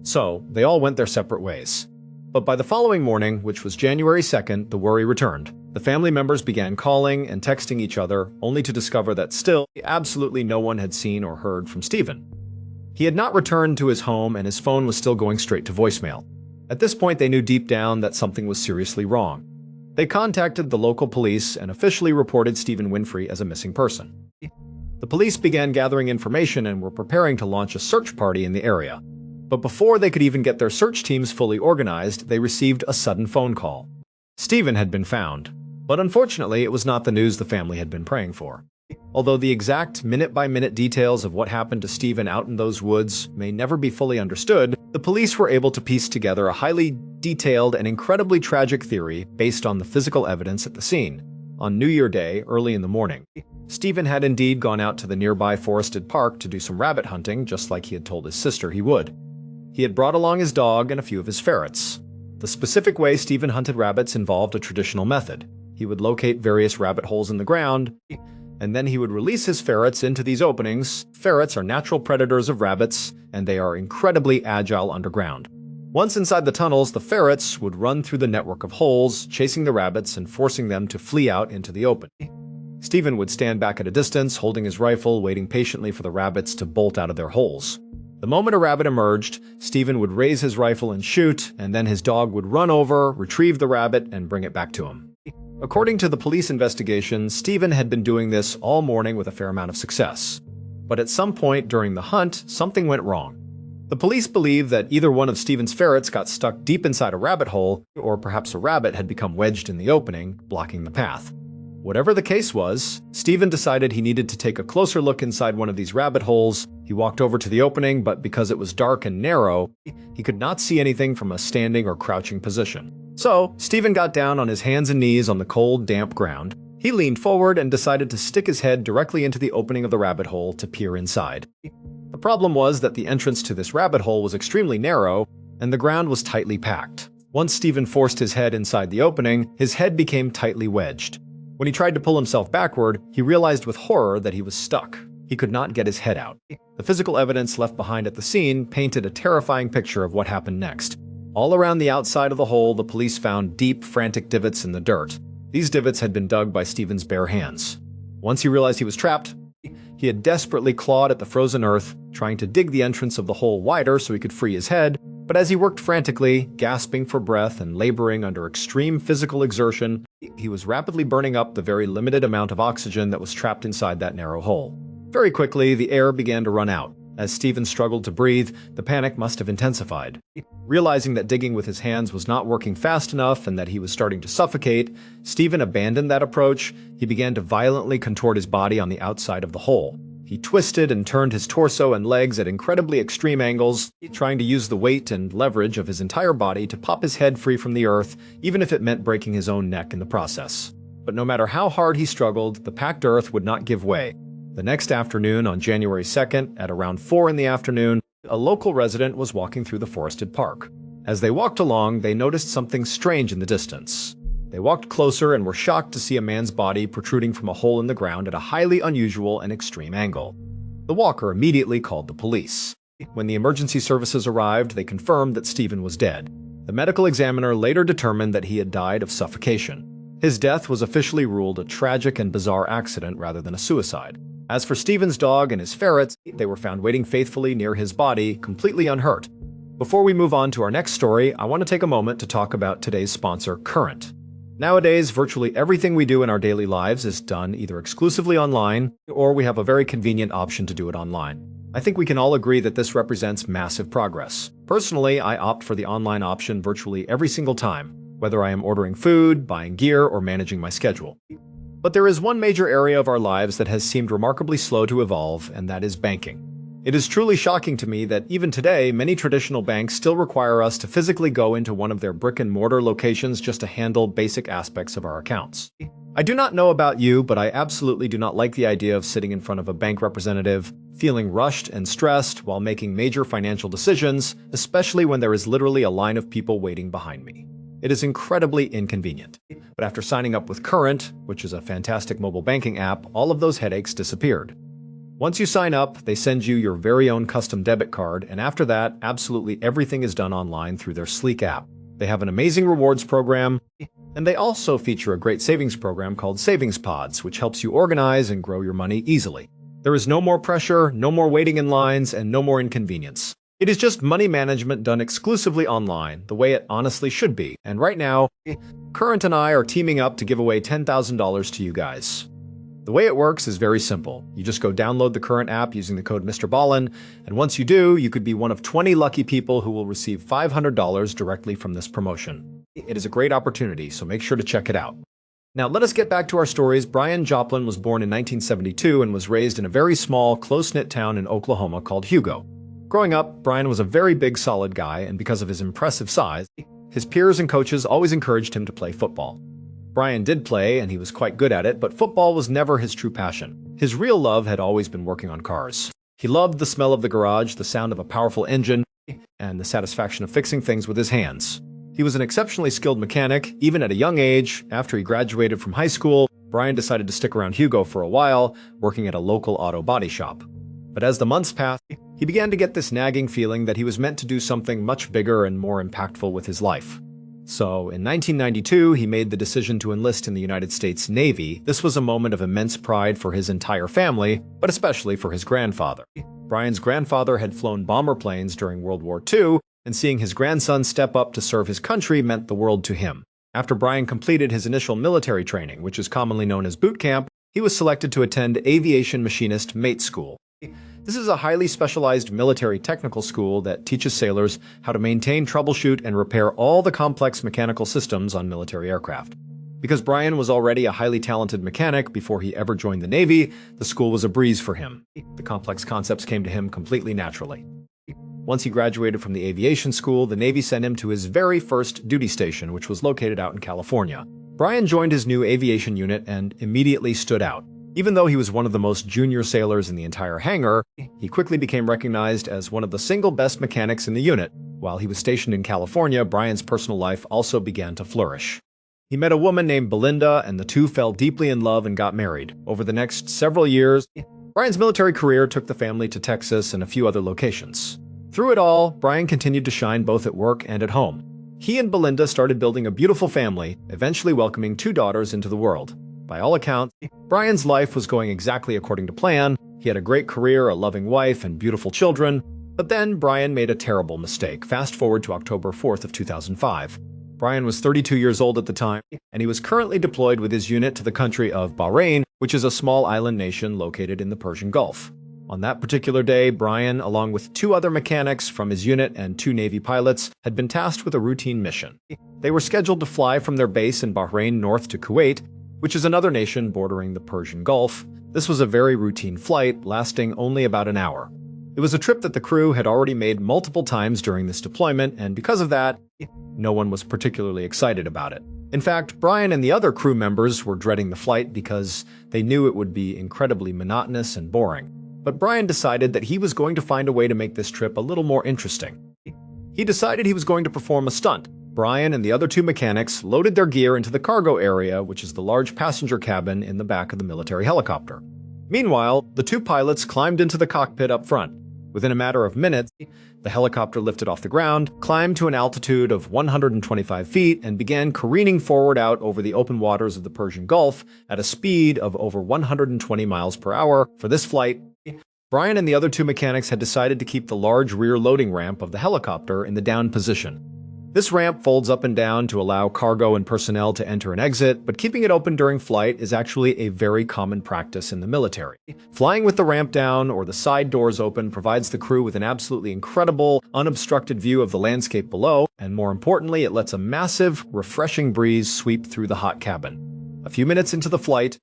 Speaker 1: So, they all went their separate ways. But by the following morning, which was January 2nd, the worry returned. The family members began calling and texting each other, only to discover that still, absolutely no one had seen or heard from Stephen. He had not returned to his home and his phone was still going straight to voicemail. At this point, they knew deep down that something was seriously wrong. They contacted the local police and officially reported Stephen Winfrey as a missing person. The police began gathering information and were preparing to launch a search party in the area. But before they could even get their search teams fully organized, they received a sudden phone call. Stephen had been found, but unfortunately it was not the news the family had been praying for. Although the exact minute-by-minute details of what happened to Stephen out in those woods may never be fully understood, the police were able to piece together a highly detailed and incredibly tragic theory based on the physical evidence at the scene. On New Year Day, early in the morning, Stephen had indeed gone out to the nearby forested park to do some rabbit hunting, just like he had told his sister he would. He had brought along his dog and a few of his ferrets. The specific way Stephen hunted rabbits involved a traditional method. He would locate various rabbit holes in the ground, and then he would release his ferrets into these openings. Ferrets are natural predators of rabbits, and they are incredibly agile underground. Once inside the tunnels, the ferrets would run through the network of holes, chasing the rabbits and forcing them to flee out into the open. Stephen would stand back at a distance, holding his rifle, waiting patiently for the rabbits to bolt out of their holes. The moment a rabbit emerged, Stephen would raise his rifle and shoot, and then his dog would run over, retrieve the rabbit, and bring it back to him. According to the police investigation, Stephen had been doing this all morning with a fair amount of success. But at some point during the hunt, something went wrong. The police believe that either one of Stephen's ferrets got stuck deep inside a rabbit hole, or perhaps a rabbit had become wedged in the opening, blocking the path. Whatever the case was, Stephen decided he needed to take a closer look inside one of these rabbit holes. He walked over to the opening, but because it was dark and narrow, he could not see anything from a standing or crouching position. So, Stephen got down on his hands and knees on the cold, damp ground. He leaned forward and decided to stick his head directly into the opening of the rabbit hole to peer inside. The problem was that the entrance to this rabbit hole was extremely narrow, and the ground was tightly packed. Once Stephen forced his head inside the opening, his head became tightly wedged. When he tried to pull himself backward, he realized with horror that he was stuck. He could not get his head out. The physical evidence left behind at the scene painted a terrifying picture of what happened next. All around the outside of the hole, the police found deep, frantic divots in the dirt. These divots had been dug by Stephen's bare hands. Once he realized he was trapped, he had desperately clawed at the frozen earth, trying to dig the entrance of the hole wider so he could free his head. But as he worked frantically, gasping for breath and laboring under extreme physical exertion, he was rapidly burning up the very limited amount of oxygen that was trapped inside that narrow hole. Very quickly, the air began to run out. As Stephen struggled to breathe, the panic must have intensified. Realizing that digging with his hands was not working fast enough and that he was starting to suffocate, Stephen abandoned that approach. He began to violently contort his body on the outside of the hole. He twisted and turned his torso and legs at incredibly extreme angles, trying to use the weight and leverage of his entire body to pop his head free from the earth, even if it meant breaking his own neck in the process. But no matter how hard he struggled, the packed earth would not give way. The next afternoon, on January 2nd, at around 4 in the afternoon, a local resident was walking through the forested park. As they walked along, they noticed something strange in the distance. They walked closer and were shocked to see a man's body protruding from a hole in the ground at a highly unusual and extreme angle. The walker immediately called the police. When the emergency services arrived, they confirmed that Stephen was dead. The medical examiner later determined that he had died of suffocation. His death was officially ruled a tragic and bizarre accident rather than a suicide. As for Stephen's dog and his ferrets, they were found waiting faithfully near his body, completely unhurt. Before we move on to our next story, I want to take a moment to talk about today's sponsor, Current. Nowadays, virtually everything we do in our daily lives is done either exclusively online, or we have a very convenient option to do it online. I think we can all agree that this represents massive progress. Personally, I opt for the online option virtually every single time, whether I am ordering food, buying gear, or managing my schedule. But there is one major area of our lives that has seemed remarkably slow to evolve, and that is banking. It is truly shocking to me that even today, many traditional banks still require us to physically go into one of their brick-and-mortar locations just to handle basic aspects of our accounts. I do not know about you, but I absolutely do not like the idea of sitting in front of a bank representative, feeling rushed and stressed while making major financial decisions, especially when there is literally a line of people waiting behind me. It is incredibly inconvenient. But after signing up with Current, which is a fantastic mobile banking app, all of those headaches disappeared. Once you sign up, they send you your very own custom debit card, and after that, absolutely everything is done online through their sleek app. They have an amazing rewards program, and they also feature a great savings program called Savings Pods, which helps you organize and grow your money easily. There is no more pressure, no more waiting in lines, and no more inconvenience. It is just money management done exclusively online, the way it honestly should be. And right now, Current and I are teaming up to give away $10,000 to you guys. The way it works is very simple. You just go download the Current app using the code MRBALLEN, and once you do, you could be one of 20 lucky people who will receive $500 directly from this promotion. It is a great opportunity, so make sure to check it out. Now, let us get back to our stories. Brian Joplin was born in 1972 and was raised in a very small, close-knit town in Oklahoma called Hugo. Growing up, Brian was a very big, solid guy, and because of his impressive size, his peers and coaches always encouraged him to play football. Brian did play, and he was quite good at it, but football was never his true passion. His real love had always been working on cars. He loved the smell of the garage, the sound of a powerful engine, and the satisfaction of fixing things with his hands. He was an exceptionally skilled mechanic, even at a young age. After he graduated from high school, Brian decided to stick around Hugo for a while, working at a local auto body shop. But as the months passed, he began to get this nagging feeling that he was meant to do something much bigger and more impactful with his life. So, in 1992, he made the decision to enlist in the United States Navy. This was a moment of immense pride for his entire family, but especially for his grandfather. Brian's grandfather had flown bomber planes during World War II, and seeing his grandson step up to serve his country meant the world to him. After Brian completed his initial military training, which is commonly known as boot camp, he was selected to attend Aviation Machinist Mate School. This is a highly specialized military technical school that teaches sailors how to maintain, troubleshoot, and repair all the complex mechanical systems on military aircraft. Because Brian was already a highly talented mechanic before he ever joined the Navy, the school was a breeze for him. The complex concepts came to him completely naturally. Once he graduated from the aviation school, the Navy sent him to his very first duty station, which was located out in California. Brian joined his new aviation unit and immediately stood out. Even though he was one of the most junior sailors in the entire hangar, he quickly became recognized as one of the single best mechanics in the unit. While he was stationed in California, Brian's personal life also began to flourish. He met a woman named Belinda, and the two fell deeply in love and got married. Over the next several years, Brian's military career took the family to Texas and a few other locations. Through it all, Brian continued to shine both at work and at home. He and Belinda started building a beautiful family, eventually welcoming 2 daughters into the world. By all accounts, Brian's life was going exactly according to plan. He had a great career, a loving wife, and beautiful children. But then Brian made a terrible mistake. Fast forward to October 4th of 2005. Brian was 32 years old at the time, and he was currently deployed with his unit to the country of Bahrain, which is a small island nation located in the Persian Gulf. On that particular day, Brian, along with 2 other mechanics from his unit and 2 Navy pilots, had been tasked with a routine mission. They were scheduled to fly from their base in Bahrain north to Kuwait, which is another nation bordering the Persian Gulf. This was a very routine flight, lasting only about an hour. It was a trip that the crew had already made multiple times during this deployment, and because of that, no one was particularly excited about it. In fact, Brian and the other crew members were dreading the flight because they knew it would be incredibly monotonous and boring. But Brian decided that he was going to find a way to make this trip a little more interesting. He decided he was going to perform a stunt. Brian and the other two mechanics loaded their gear into the cargo area, which is the large passenger cabin in the back of the military helicopter. Meanwhile, the two pilots climbed into the cockpit up front. Within a matter of minutes, the helicopter lifted off the ground, climbed to an altitude of 125 feet, and began careening forward out over the open waters of the Persian Gulf at a speed of over 120 miles per hour. For this flight, Brian and the other two mechanics had decided to keep the large rear loading ramp of the helicopter in the down position. This ramp folds up and down to allow cargo and personnel to enter and exit, but keeping it open during flight is actually a very common practice in the military. Flying with the ramp down or the side doors open provides the crew with an absolutely incredible, unobstructed view of the landscape below, and more importantly, it lets a massive, refreshing breeze sweep through the hot cabin. A few minutes into the flight,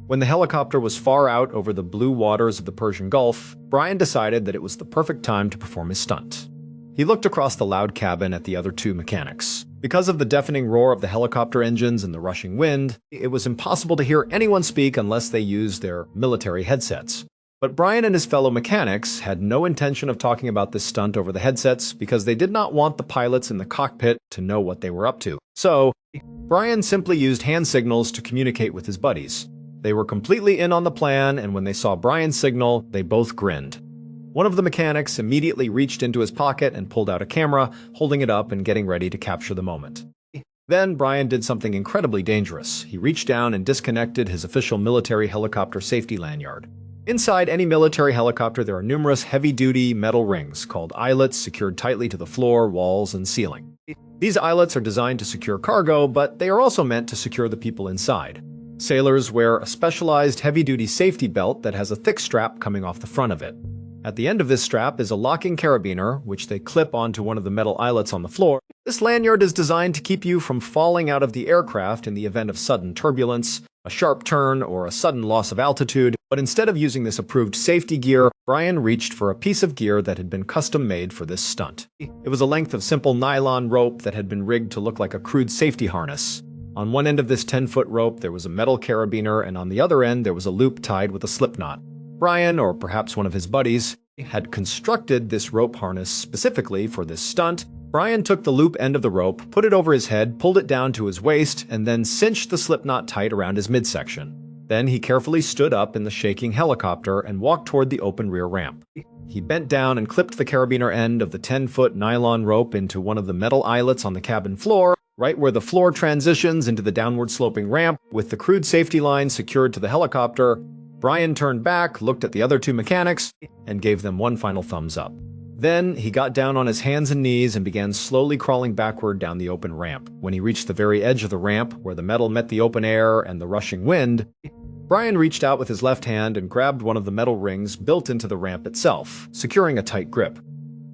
Speaker 1: when the helicopter was far out over the blue waters of the Persian Gulf, Brian decided that it was the perfect time to perform his stunt. He looked across the loud cabin at the other two mechanics. Because of the deafening roar of the helicopter engines and the rushing wind, it was impossible to hear anyone speak unless they used their military headsets. But Brian and his fellow mechanics had no intention of talking about this stunt over the headsets because they did not want the pilots in the cockpit to know what they were up to. So, Brian simply used hand signals to communicate with his buddies. They were completely in on the plan, and when they saw Brian's signal, they both grinned. One of the mechanics immediately reached into his pocket and pulled out a camera, holding it up and getting ready to capture the moment. Then Brian did something incredibly dangerous. He reached down and disconnected his official military helicopter safety lanyard. Inside any military helicopter, there are numerous heavy-duty metal rings called eyelets secured tightly to the floor, walls, and ceiling. These eyelets are designed to secure cargo, but they are also meant to secure the people inside. Sailors wear a specialized heavy-duty safety belt that has a thick strap coming off the front of it. At the end of this strap is a locking carabiner, which they clip onto one of the metal eyelets on the floor. This lanyard is designed to keep you from falling out of the aircraft in the event of sudden turbulence, a sharp turn, or a sudden loss of altitude. But instead of using this approved safety gear, Brian reached for a piece of gear that had been custom-made for this stunt. It was a length of simple nylon rope that had been rigged to look like a crude safety harness. On one end of this 10-foot rope, there was a metal carabiner, and on the other end, there was a loop tied with a slip knot. Brian, or perhaps one of his buddies, had constructed this rope harness specifically for this stunt. Brian took the loop end of the rope, put it over his head, pulled it down to his waist, and then cinched the slip knot tight around his midsection. Then he carefully stood up in the shaking helicopter and walked toward the open rear ramp. He bent down and clipped the carabiner end of the 10-foot nylon rope into one of the metal eyelets on the cabin floor, right where the floor transitions into the downward-sloping ramp. With the crude safety line secured to the helicopter, Brian turned back, looked at the other two mechanics, and gave them one final thumbs up. Then he got down on his hands and knees and began slowly crawling backward down the open ramp. When he reached the very edge of the ramp, where the metal met the open air and the rushing wind, Brian reached out with his left hand and grabbed one of the metal rings built into the ramp itself, securing a tight grip.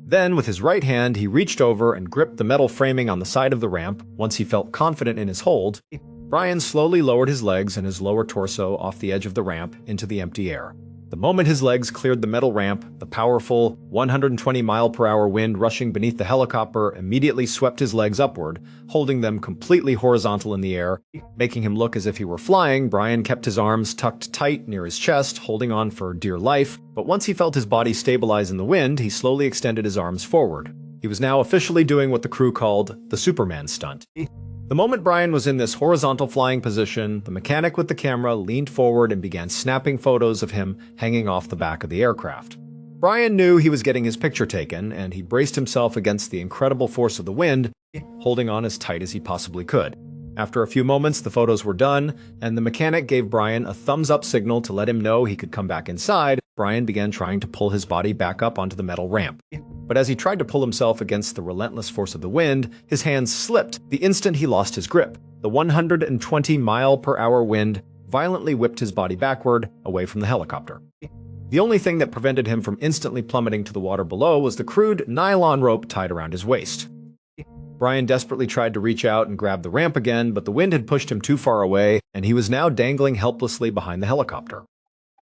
Speaker 1: Then, with his right hand, he reached over and gripped the metal framing on the side of the ramp. Once he felt confident in his hold, Brian slowly lowered his legs and his lower torso off the edge of the ramp into the empty air. The moment his legs cleared the metal ramp, the powerful 120-mile-per-hour wind rushing beneath the helicopter immediately swept his legs upward, holding them completely horizontal in the air, making him look as if he were flying. Brian kept his arms tucked tight near his chest, holding on for dear life, but once he felt his body stabilize in the wind, he slowly extended his arms forward. He was now officially doing what the crew called the Superman stunt. The moment Brian was in this horizontal flying position, the mechanic with the camera leaned forward and began snapping photos of him hanging off the back of the aircraft. Brian knew he was getting his picture taken, and he braced himself against the incredible force of the wind, holding on as tight as he possibly could. After a few moments, the photos were done, and the mechanic gave Brian a thumbs-up signal to let him know he could come back inside. Brian began trying to pull his body back up onto the metal ramp. But as he tried to pull himself against the relentless force of the wind, his hands slipped the instant he lost his grip. The 120-mile-per-hour wind violently whipped his body backward, away from the helicopter. The only thing that prevented him from instantly plummeting to the water below was the crude nylon rope tied around his waist. Brian desperately tried to reach out and grab the ramp again, but the wind had pushed him too far away, and he was now dangling helplessly behind the helicopter.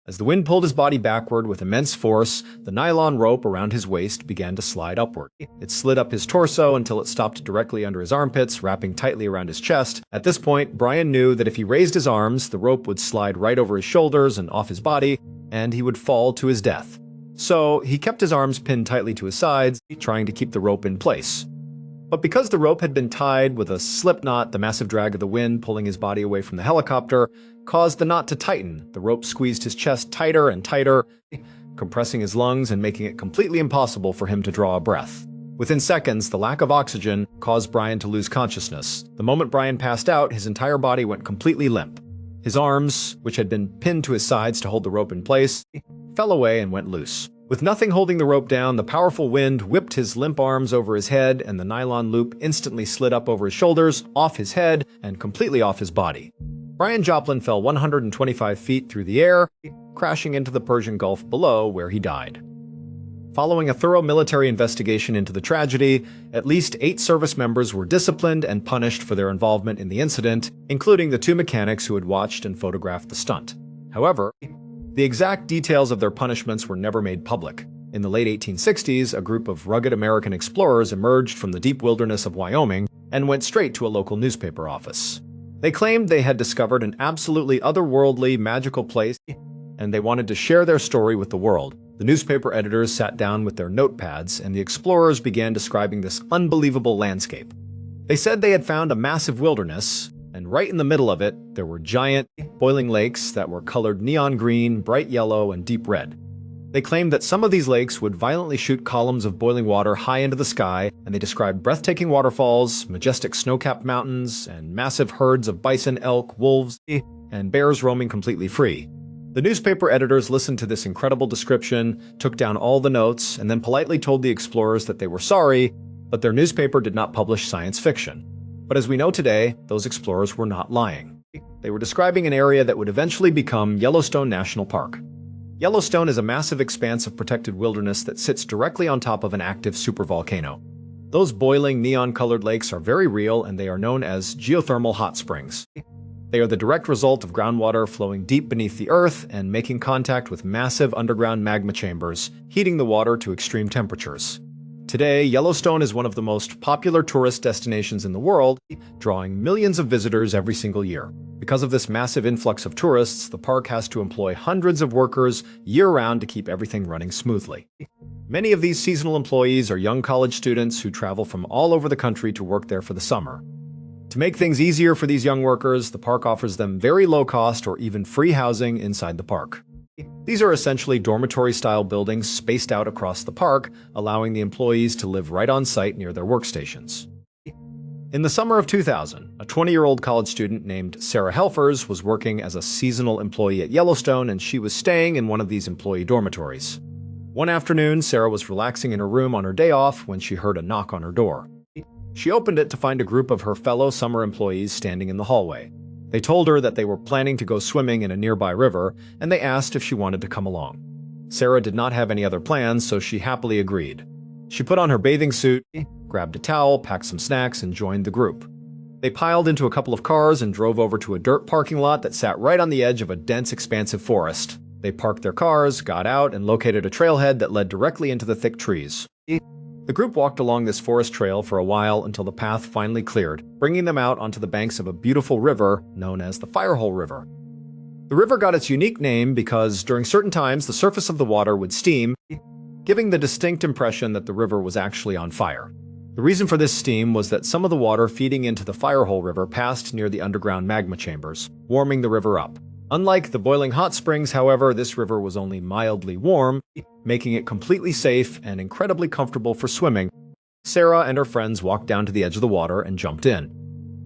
Speaker 1: As the wind pulled his body backward with immense force, the nylon rope around his waist began to slide upward. It slid up his torso until it stopped directly under his armpits, wrapping tightly around his chest. At this point, Brian knew that if he raised his arms, the rope would slide right over his shoulders and off his body, and he would fall to his death. So he kept his arms pinned tightly to his sides, trying to keep the rope in place. But because the rope had been tied with a slip knot, the massive drag of the wind pulling his body away from the helicopter caused the knot to tighten. The rope squeezed his chest tighter and tighter, compressing his lungs and making it completely impossible for him to draw a breath. Within seconds, the lack of oxygen caused Brian to lose consciousness. The moment Brian passed out, his entire body went completely limp. His arms, which had been pinned to his sides to hold the rope in place, fell away and went loose. With nothing holding the rope down, the powerful wind whipped his limp arms over his head, and the nylon loop instantly slid up over his shoulders, off his head, and completely off his body. Brian Joplin fell 125 feet through the air, crashing into the Persian Gulf below, where he died. Following a thorough military investigation into the tragedy, at least 8 service members were disciplined and punished for their involvement in the incident, including the 2 mechanics who had watched and photographed the stunt. However, the exact details of their punishments were never made public. In the late 1860s, a group of rugged American explorers emerged from the deep wilderness of Wyoming and went straight to a local newspaper office. They claimed they had discovered an absolutely otherworldly, magical place, and they wanted to share their story with the world. The newspaper editors sat down with their notepads, and the explorers began describing this unbelievable landscape. They said they had found a massive wilderness, and right in the middle of it, there were giant, boiling lakes that were colored neon green, bright yellow, and deep red. They claimed that some of these lakes would violently shoot columns of boiling water high into the sky, and they described breathtaking waterfalls, majestic snow-capped mountains, and massive herds of bison, elk, wolves, and bears roaming completely free. The newspaper editors listened to this incredible description, took down all the notes, and then politely told the explorers that they were sorry, but their newspaper did not publish science fiction. But as we know today, those explorers were not lying. They were describing an area that would eventually become Yellowstone National Park. Yellowstone is a massive expanse of protected wilderness that sits directly on top of an active supervolcano. Those boiling neon-colored lakes are very real, and they are known as geothermal hot springs. They are the direct result of groundwater flowing deep beneath the earth and making contact with massive underground magma chambers, heating the water to extreme temperatures. Today, Yellowstone is one of the most popular tourist destinations in the world, drawing millions of visitors every single year. Because of this massive influx of tourists, the park has to employ hundreds of workers year-round to keep everything running smoothly. Many of these seasonal employees are young college students who travel from all over the country to work there for the summer. To make things easier for these young workers, the park offers them very low-cost or even free housing inside the park. These are essentially dormitory-style buildings spaced out across the park, allowing the employees to live right on site near their workstations. In the summer of 2000, a 20-year-old college student named Sarah Helfers was working as a seasonal employee at Yellowstone, and she was staying in one of these employee dormitories. One afternoon, Sarah was relaxing in her room on her day off when she heard a knock on her door. She opened it to find a group of her fellow summer employees standing in the hallway. They told her that they were planning to go swimming in a nearby river, and they asked if she wanted to come along. Sarah did not have any other plans, so she happily agreed. She put on her bathing suit, grabbed a towel, packed some snacks, and joined the group. They piled into a couple of cars and drove over to a dirt parking lot that sat right on the edge of a dense, expansive forest. They parked their cars, got out, and located a trailhead that led directly into the thick trees. The group walked along this forest trail for a while until the path finally cleared, bringing them out onto the banks of a beautiful river known as the Firehole River. The river got its unique name because during certain times the surface of the water would steam, giving the distinct impression that the river was actually on fire. The reason for this steam was that some of the water feeding into the Firehole River passed near the underground magma chambers, warming the river up. Unlike the boiling hot springs, however, this river was only mildly warm, making it completely safe and incredibly comfortable for swimming. Sarah and her friends walked down to the edge of the water and jumped in.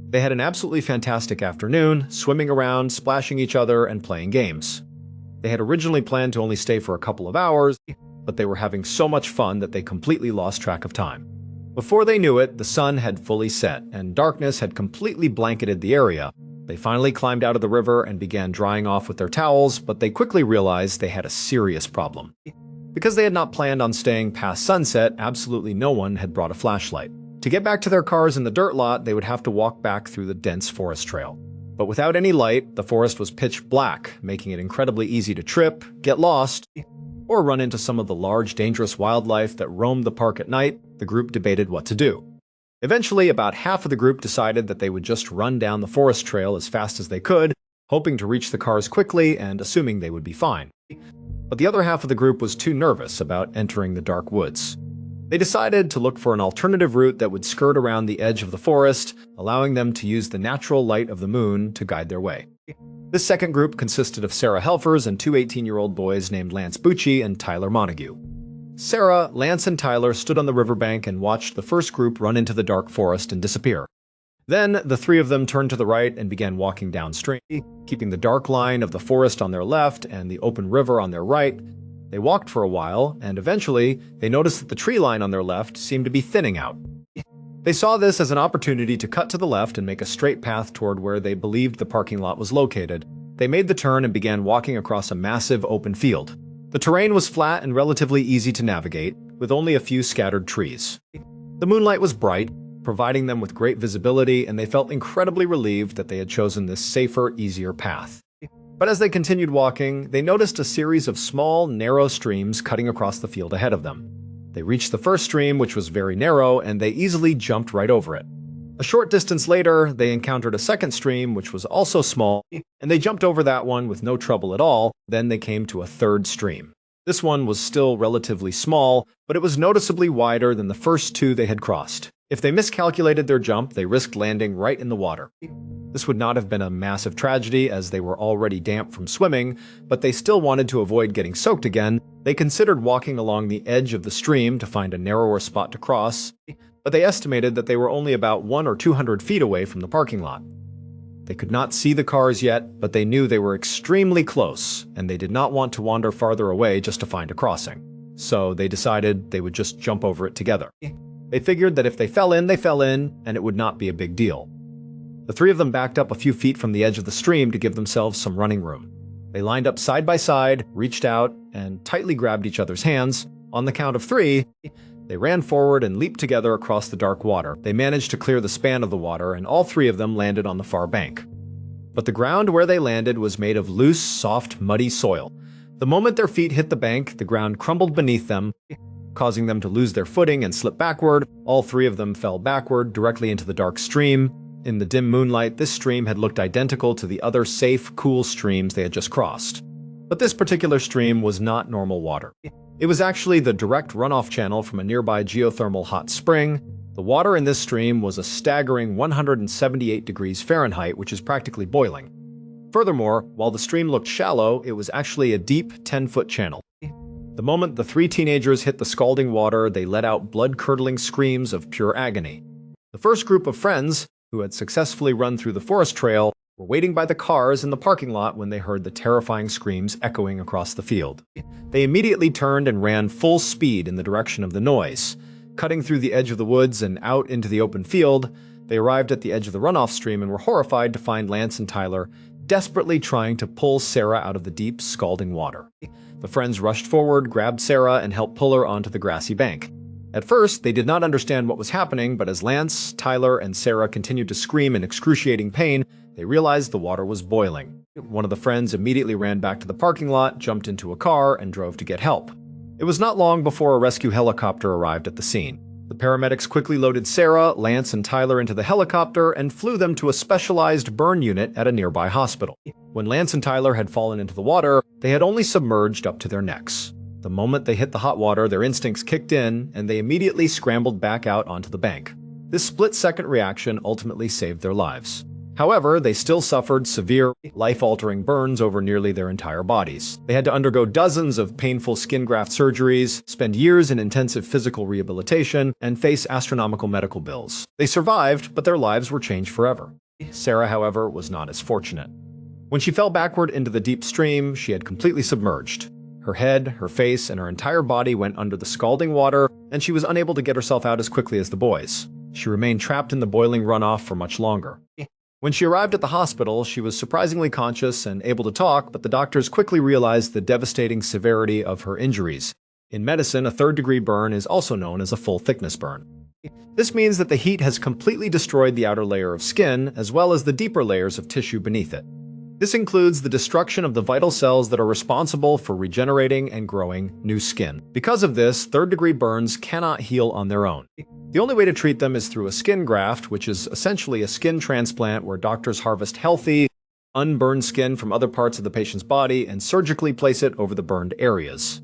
Speaker 1: They had an absolutely fantastic afternoon, swimming around, splashing each other, and playing games. They had originally planned to only stay for a couple of hours, but they were having so much fun that they completely lost track of time. Before they knew it, the sun had fully set, and darkness had completely blanketed the area. They finally climbed out of the river and began drying off with their towels, but they quickly realized they had a serious problem. Because they had not planned on staying past sunset, absolutely no one had brought a flashlight. To get back to their cars in the dirt lot, they would have to walk back through the dense forest trail. But without any light, the forest was pitch black, making it incredibly easy to trip, get lost, or run into some of the large, dangerous wildlife that roamed the park at night. The group debated what to do. Eventually, about half of the group decided that they would just run down the forest trail as fast as they could, hoping to reach the cars quickly and assuming they would be fine. But the other half of the group was too nervous about entering the dark woods. They decided to look for an alternative route that would skirt around the edge of the forest, allowing them to use the natural light of the moon to guide their way. This second group consisted of Sarah Helfers and two 18-year-old boys named Lance Bucci and Tyler Montague. Sarah, Lance, and Tyler stood on the riverbank and watched the first group run into the dark forest and disappear. Then, the three of them turned to the right and began walking downstream, keeping the dark line of the forest on their left and the open river on their right. They walked for a while, and eventually, they noticed that the tree line on their left seemed to be thinning out. They saw this as an opportunity to cut to the left and make a straight path toward where they believed the parking lot was located. They made the turn and began walking across a massive open field. The terrain was flat and relatively easy to navigate, with only a few scattered trees. The moonlight was bright, providing them with great visibility, and they felt incredibly relieved that they had chosen this safer, easier path. But as they continued walking, they noticed a series of small, narrow streams cutting across the field ahead of them. They reached the first stream, which was very narrow, and they easily jumped right over it. A short distance later, they encountered a second stream, which was also small, and they jumped over that one with no trouble at all. Then they came to a third stream. This one was still relatively small, but it was noticeably wider than the first two they had crossed. If they miscalculated their jump, they risked landing right in the water. This would not have been a massive tragedy as they were already damp from swimming, but they still wanted to avoid getting soaked again. They considered walking along the edge of the stream to find a narrower spot to cross, but they estimated that they were only about 100 or 200 feet away from the parking lot. They could not see the cars yet, but they knew they were extremely close, and they did not want to wander farther away just to find a crossing. So they decided they would just jump over it together. They figured that if they fell in, and it would not be a big deal. The three of them backed up a few feet from the edge of the stream to give themselves some running room. They lined up side by side, reached out, and tightly grabbed each other's hands. On the count of 3, they ran forward and leaped together across the dark water. They managed to clear the span of the water, and all three of them landed on the far bank. But the ground where they landed was made of loose, soft, muddy soil. The moment their feet hit the bank, the ground crumbled beneath them, causing them to lose their footing and slip backward. All three of them fell backward, directly into the dark stream. In the dim moonlight, this stream had looked identical to the other safe, cool streams they had just crossed. But this particular stream was not normal water. It was actually the direct runoff channel from a nearby geothermal hot spring. The water in this stream was a staggering 178 degrees Fahrenheit, which is practically boiling. Furthermore, while the stream looked shallow, it was actually a deep 10-foot channel. The moment the three teenagers hit the scalding water, they let out blood-curdling screams of pure agony. The first group of friends, who had successfully run through the forest trail, were waiting by the cars in the parking lot when they heard the terrifying screams echoing across the field. They immediately turned and ran full speed in the direction of the noise. Cutting through the edge of the woods and out into the open field, they arrived at the edge of the runoff stream and were horrified to find Lance and Tyler desperately trying to pull Sarah out of the deep, scalding water. The friends rushed forward, grabbed Sarah, and helped pull her onto the grassy bank. At first, they did not understand what was happening, but as Lance, Tyler, and Sarah continued to scream in excruciating pain, they realized the water was boiling. One of the friends immediately ran back to the parking lot, jumped into a car, and drove to get help. It was not long before a rescue helicopter arrived at the scene. The paramedics quickly loaded Sarah, Lance, and Tyler into the helicopter and flew them to a specialized burn unit at a nearby hospital. When Lance and Tyler had fallen into the water, they had only submerged up to their necks. The moment they hit the hot water, their instincts kicked in, and they immediately scrambled back out onto the bank. This split-second reaction ultimately saved their lives. However, they still suffered severe, life-altering burns over nearly their entire bodies. They had to undergo dozens of painful skin graft surgeries, spend years in intensive physical rehabilitation, and face astronomical medical bills. They survived, but their lives were changed forever. Sarah, however, was not as fortunate. When she fell backward into the deep stream, she had completely submerged. Her head, her face, and her entire body went under the scalding water, and she was unable to get herself out as quickly as the boys. She remained trapped in the boiling runoff for much longer. When she arrived at the hospital, she was surprisingly conscious and able to talk, but the doctors quickly realized the devastating severity of her injuries. In medicine, a third-degree burn is also known as a full-thickness burn. This means that the heat has completely destroyed the outer layer of skin, as well as the deeper layers of tissue beneath it. This includes the destruction of the vital cells that are responsible for regenerating and growing new skin. Because of this, third-degree burns cannot heal on their own. The only way to treat them is through a skin graft, which is essentially a skin transplant where doctors harvest healthy, unburned skin from other parts of the patient's body and surgically place it over the burned areas.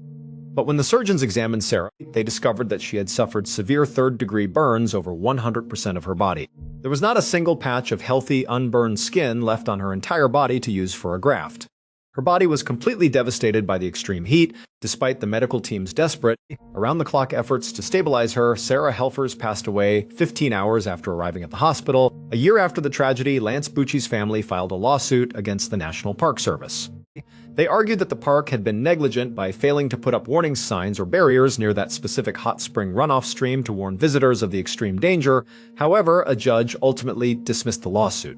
Speaker 1: But when the surgeons examined Sarah, they discovered that she had suffered severe third-degree burns over 100% of her body. There was not a single patch of healthy, unburned skin left on her entire body to use for a graft. Her body was completely devastated by the extreme heat. Despite the medical team's desperate, around-the-clock efforts to stabilize her, Sarah Helfers passed away 15 hours after arriving at the hospital. A year after the tragedy, Lance Bucci's family filed a lawsuit against the National Park Service. They argued that the park had been negligent by failing to put up warning signs or barriers near that specific hot spring runoff stream to warn visitors of the extreme danger. However, a judge ultimately dismissed the lawsuit.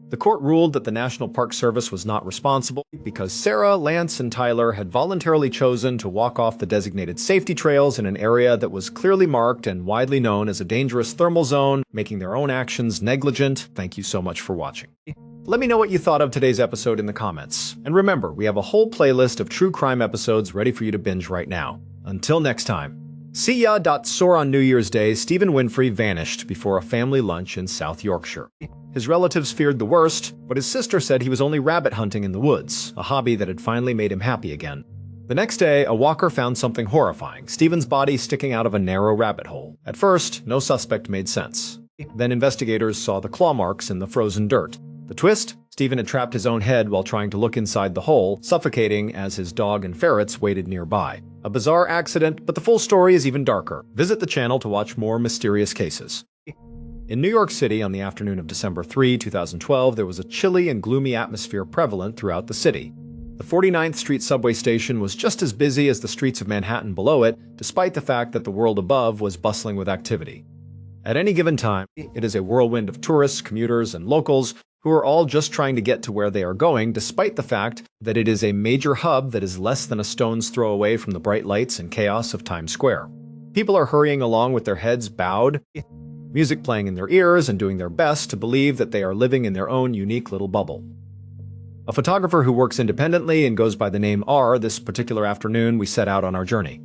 Speaker 1: The court ruled that the National Park Service was not responsible because Sarah, Lance, and Tyler had voluntarily chosen to walk off the designated safety trails in an area that was clearly marked and widely known as a dangerous thermal zone, making their own actions negligent. Thank you so much for watching. Let me know what you thought of today's episode in the comments. And remember, we have a whole playlist of true crime episodes ready for you to binge right now. Until next time. See ya. On New Year's Day, Stephen Winfrey vanished before a family lunch in South Yorkshire. His relatives feared the worst, but his sister said he was only rabbit hunting in the woods, a hobby that had finally made him happy again. The next day, a walker found something horrifying, Stephen's body sticking out of a narrow rabbit hole. At first, no suspect made sense. Then investigators saw the claw marks in the frozen dirt. The twist? Stephen had trapped his own head while trying to look inside the hole, suffocating as his dog and ferrets waited nearby. A bizarre accident, but the full story is even darker. Visit the channel to watch more mysterious cases. In New York City on the afternoon of December 3, 2012, there was a chilly and gloomy atmosphere prevalent throughout the city. The 49th Street subway station was just as busy as the streets of Manhattan below it, despite the fact that the world above was bustling with activity. At any given time, it is a whirlwind of tourists, commuters, and locals who are all just trying to get to where they are going, despite the fact that it is a major hub that is less than a stone's throw away from the bright lights and chaos of Times Square. People are hurrying along with their heads bowed, music playing in their ears, and doing their best to believe that they are living in their own unique little bubble. A photographer who works independently and goes by the name R, this particular afternoon we set out on our journey.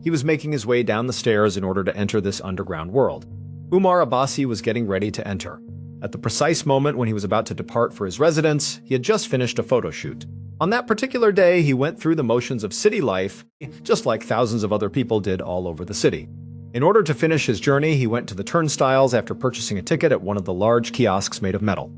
Speaker 1: He was making his way down the stairs in order to enter this underground world. Umar Abbasi was getting ready to enter. At the precise moment when he was about to depart for his residence, he had just finished a photo shoot. On that particular day, he went through the motions of city life, just like thousands of other people did all over the city. In order to finish his journey, he went to the turnstiles after purchasing a ticket at one of the large kiosks made of metal.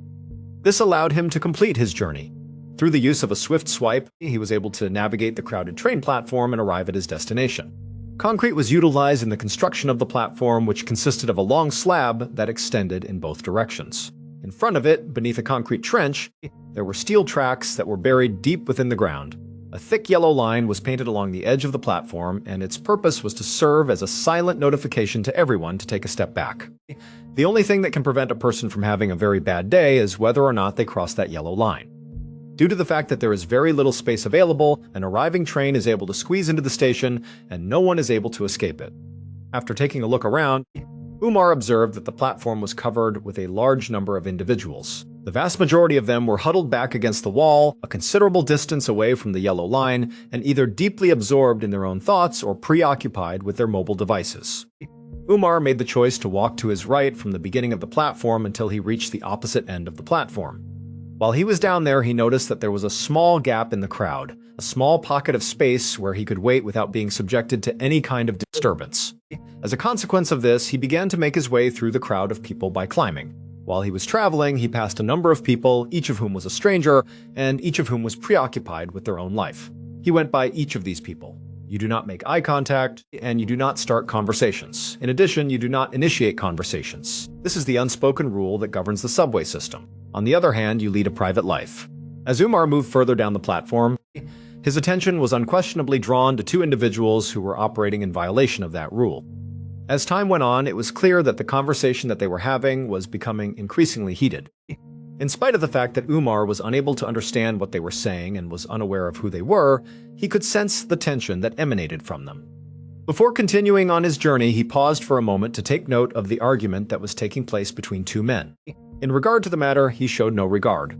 Speaker 1: This allowed him to complete his journey. Through the use of a swift swipe, he was able to navigate the crowded train platform and arrive at his destination. Concrete was utilized in the construction of the platform, which consisted of a long slab that extended in both directions. In front of it, beneath a concrete trench, there were steel tracks that were buried deep within the ground. A thick yellow line was painted along the edge of the platform, and its purpose was to serve as a silent notification to everyone to take a step back. The only thing that can prevent a person from having a very bad day is whether or not they cross that yellow line. Due to the fact that there is very little space available, an arriving train is able to squeeze into the station, and no one is able to escape it. After taking a look around, Umar observed that the platform was covered with a large number of individuals. The vast majority of them were huddled back against the wall, a considerable distance away from the yellow line, and either deeply absorbed in their own thoughts or preoccupied with their mobile devices. Umar made the choice to walk to his right from the beginning of the platform until he reached the opposite end of the platform. While he was down there, he noticed that there was a small gap in the crowd, a small pocket of space where he could wait without being subjected to any kind of disturbance. As a consequence of this, he began to make his way through the crowd of people by climbing. While he was traveling, he passed a number of people, each of whom was a stranger, and each of whom was preoccupied with their own life. He went by each of these people. You do not make eye contact, and you do not start conversations. In addition, you do not initiate conversations. This is the unspoken rule that governs the subway system. On the other hand, you lead a private life. As Umar moved further down the platform, his attention was unquestionably drawn to two individuals who were operating in violation of that rule. As time went on, it was clear that the conversation that they were having was becoming increasingly heated. In spite of the fact that Umar was unable to understand what they were saying and was unaware of who they were, he could sense the tension that emanated from them. Before continuing on his journey, he paused for a moment to take note of the argument that was taking place between two men. In regard to the matter, he showed no regard.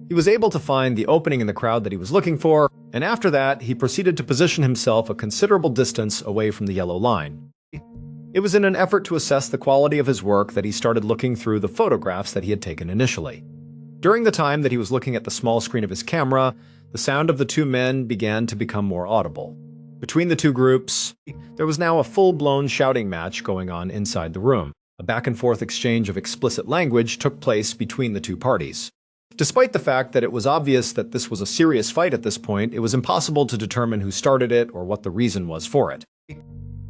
Speaker 1: He was able to find the opening in the crowd that he was looking for, and after that, he proceeded to position himself a considerable distance away from the yellow line. It was in an effort to assess the quality of his work that he started looking through the photographs that he had taken initially. During the time that he was looking at the small screen of his camera, the sound of the two men began to become more audible. Between the two groups, there was now a full-blown shouting match going on inside the room. A back-and-forth exchange of explicit language took place between the two parties. Despite the fact that it was obvious that this was a serious fight at this point, it was impossible to determine who started it or what the reason was for it.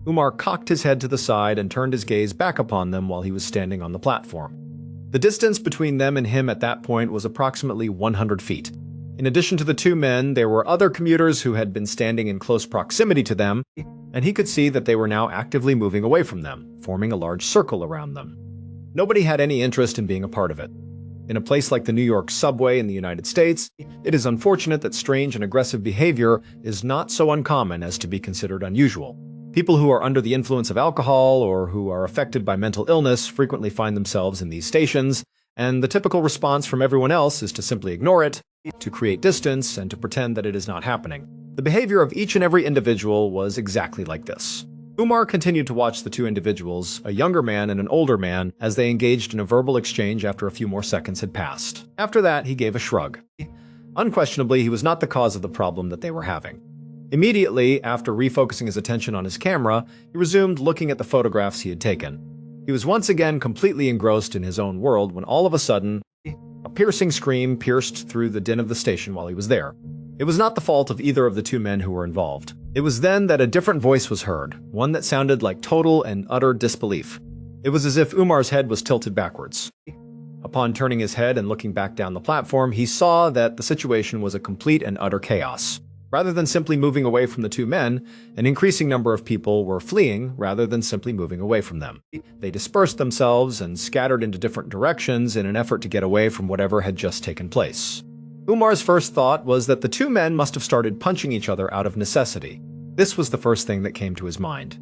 Speaker 1: Umar cocked his head to the side and turned his gaze back upon them while he was standing on the platform. The distance between them and him at that point was approximately 100 feet. In addition to the two men, there were other commuters who had been standing in close proximity to them, and he could see that they were now actively moving away from them, forming a large circle around them. Nobody had any interest in being a part of it. In a place like the New York subway in the United States, it is unfortunate that strange and aggressive behavior is not so uncommon as to be considered unusual. People who are under the influence of alcohol or who are affected by mental illness frequently find themselves in these stations, and the typical response from everyone else is to simply ignore it, to create distance, and to pretend that it is not happening. The behavior of each and every individual was exactly like this. Umar continued to watch the two individuals, a younger man and an older man, as they engaged in a verbal exchange after a few more seconds had passed. After that, he gave a shrug. Unquestionably, he was not the cause of the problem that they were having. Immediately, after refocusing his attention on his camera, he resumed looking at the photographs he had taken. He was once again completely engrossed in his own world when all of a sudden, a piercing scream pierced through the din of the station while he was there. It was not the fault of either of the two men who were involved. It was then that a different voice was heard, one that sounded like total and utter disbelief. It was as if Umar's head was tilted backwards. Upon turning his head and looking back down the platform, he saw that the situation was a complete and utter chaos. Rather than simply moving away from the two men, an increasing number of people were fleeing rather than simply moving away from them. They dispersed themselves and scattered into different directions in an effort to get away from whatever had just taken place. Umar's first thought was that the two men must have started punching each other out of necessity. This was the first thing that came to his mind.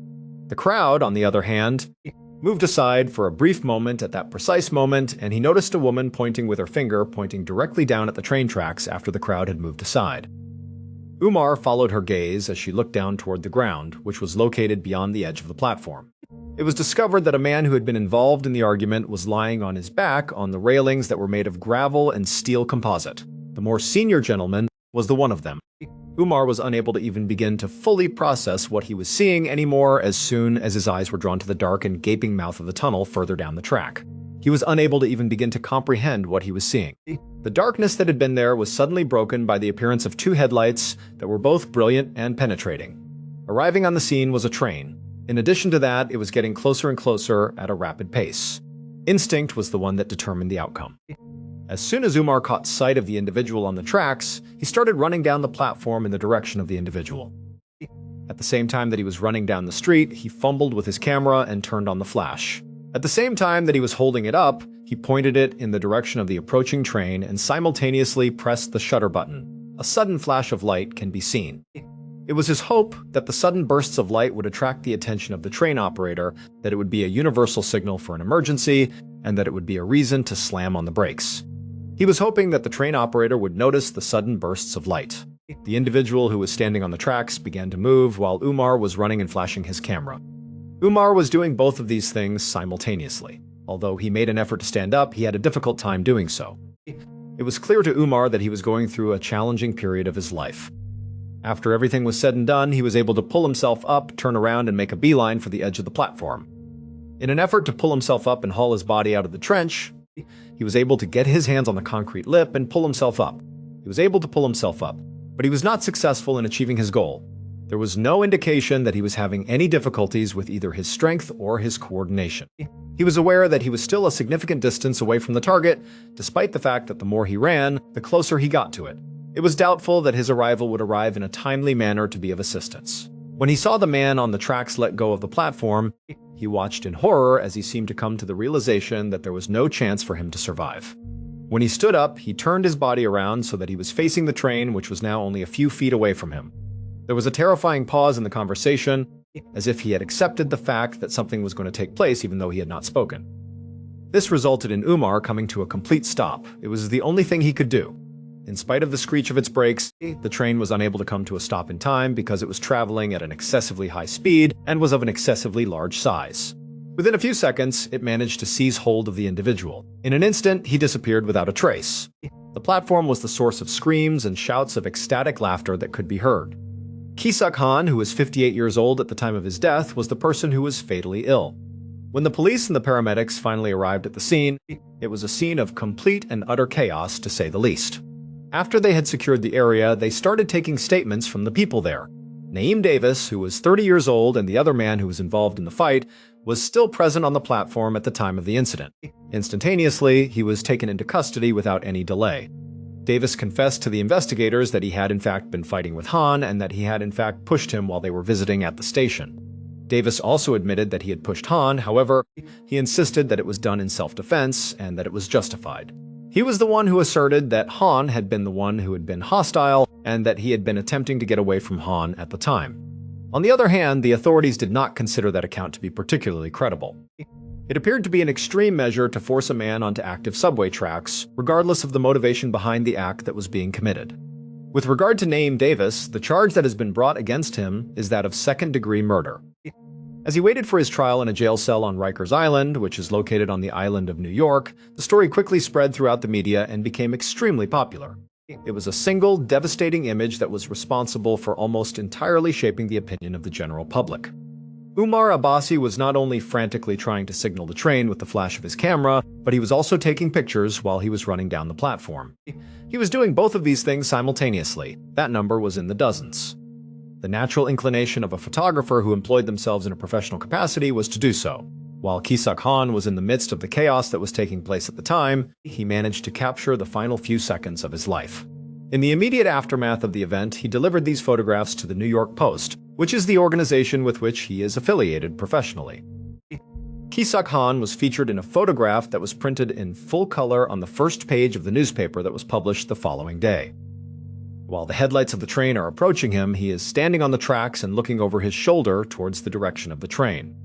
Speaker 1: The crowd, on the other hand, moved aside for a brief moment at that precise moment, and he noticed a woman pointing with her finger pointing directly down at the train tracks after the crowd had moved aside. Umar followed her gaze as she looked down toward the ground, which was located beyond the edge of the platform. It was discovered that a man who had been involved in the argument was lying on his back on the railings that were made of gravel and steel composite. The more senior gentleman was the one of them. Umar was unable to even begin to fully process what he was seeing anymore as soon as his eyes were drawn to the dark and gaping mouth of the tunnel further down the track. He was unable to even begin to comprehend what he was seeing. The darkness that had been there was suddenly broken by the appearance of two headlights that were both brilliant and penetrating. Arriving on the scene was a train. In addition to that, it was getting closer and closer at a rapid pace. Instinct was the one that determined the outcome. As soon as Umar caught sight of the individual on the tracks, he started running down the platform in the direction of the individual. At the same time that he was running down the street, he fumbled with his camera and turned on the flash. At the same time that he was holding it up, he pointed it in the direction of the approaching train and simultaneously pressed the shutter button. A sudden flash of light can be seen. It was his hope that the sudden bursts of light would attract the attention of the train operator, that it would be a universal signal for an emergency, and that it would be a reason to slam on the brakes. He was hoping that the train operator would notice the sudden bursts of light. The individual who was standing on the tracks began to move while Umar was running and flashing his camera. Umar was doing both of these things simultaneously. Although he made an effort to stand up, he had a difficult time doing so. It was clear to Umar that he was going through a challenging period of his life. After everything was said and done, he was able to pull himself up, turn around, and make a beeline for the edge of the platform. In an effort to pull himself up and haul his body out of the trench, he was able to get his hands on the concrete lip and pull himself up. He was able to pull himself up, but he was not successful in achieving his goal. There was no indication that he was having any difficulties with either his strength or his coordination. He was aware that he was still a significant distance away from the target, despite the fact that the more he ran, the closer he got to it. It was doubtful that his arrival would arrive in a timely manner to be of assistance. When he saw the man on the tracks let go of the platform, he watched in horror as he seemed to come to the realization that there was no chance for him to survive. When he stood up, he turned his body around so that he was facing the train, which was now only a few feet away from him. There was a terrifying pause in the conversation, as if he had accepted the fact that something was going to take place even though he had not spoken. This resulted in Umar coming to a complete stop. It was the only thing he could do. In spite of the screech of its brakes, the train was unable to come to a stop in time because it was traveling at an excessively high speed and was of an excessively large size. Within a few seconds, it managed to seize hold of the individual. In an instant, he disappeared without a trace. The platform was the source of screams and shouts of ecstatic laughter that could be heard. Kisak Khan, who was 58 years old at the time of his death, was the person who was fatally ill. When the police and the paramedics finally arrived at the scene, it was a scene of complete and utter chaos, to say the least. After they had secured the area, they started taking statements from the people there. Naeem Davis, who was 30 years old, and the other man who was involved in the fight, was still present on the platform at the time of the incident. Instantaneously, he was taken into custody without any delay. Davis confessed to the investigators that he had in fact been fighting with Han and that he had in fact pushed him while they were visiting at the station. Davis also admitted that he had pushed Han, however, he insisted that it was done in self-defense and that it was justified. He was the one who asserted that Han had been the one who had been hostile and that he had been attempting to get away from Han at the time. On the other hand, the authorities did not consider that account to be particularly credible. It appeared to be an extreme measure to force a man onto active subway tracks, regardless of the motivation behind the act that was being committed. With regard to Naeem Davis, the charge that has been brought against him is that of second-degree murder. As he waited for his trial in a jail cell on Rikers Island, which is located on the island of New York, the story quickly spread throughout the media and became extremely popular. It was a single, devastating image that was responsible for almost entirely shaping the opinion of the general public. Umar Abbasi was not only frantically trying to signal the train with the flash of his camera, but he was also taking pictures while he was running down the platform. He was doing both of these things simultaneously. That number was in the dozens. The natural inclination of a photographer who employed themselves in a professional capacity was to do so. While Kisak Khan was in the midst of the chaos that was taking place at the time, he managed to capture the final few seconds of his life. In the immediate aftermath of the event, he delivered these photographs to the New York Post, which is the organization with which he is affiliated professionally. Kisak Khan was featured in a photograph that was printed in full color on the first page of the newspaper that was published the following day. While the headlights of the train are approaching him, he is standing on the tracks and looking over his shoulder towards the direction of the train.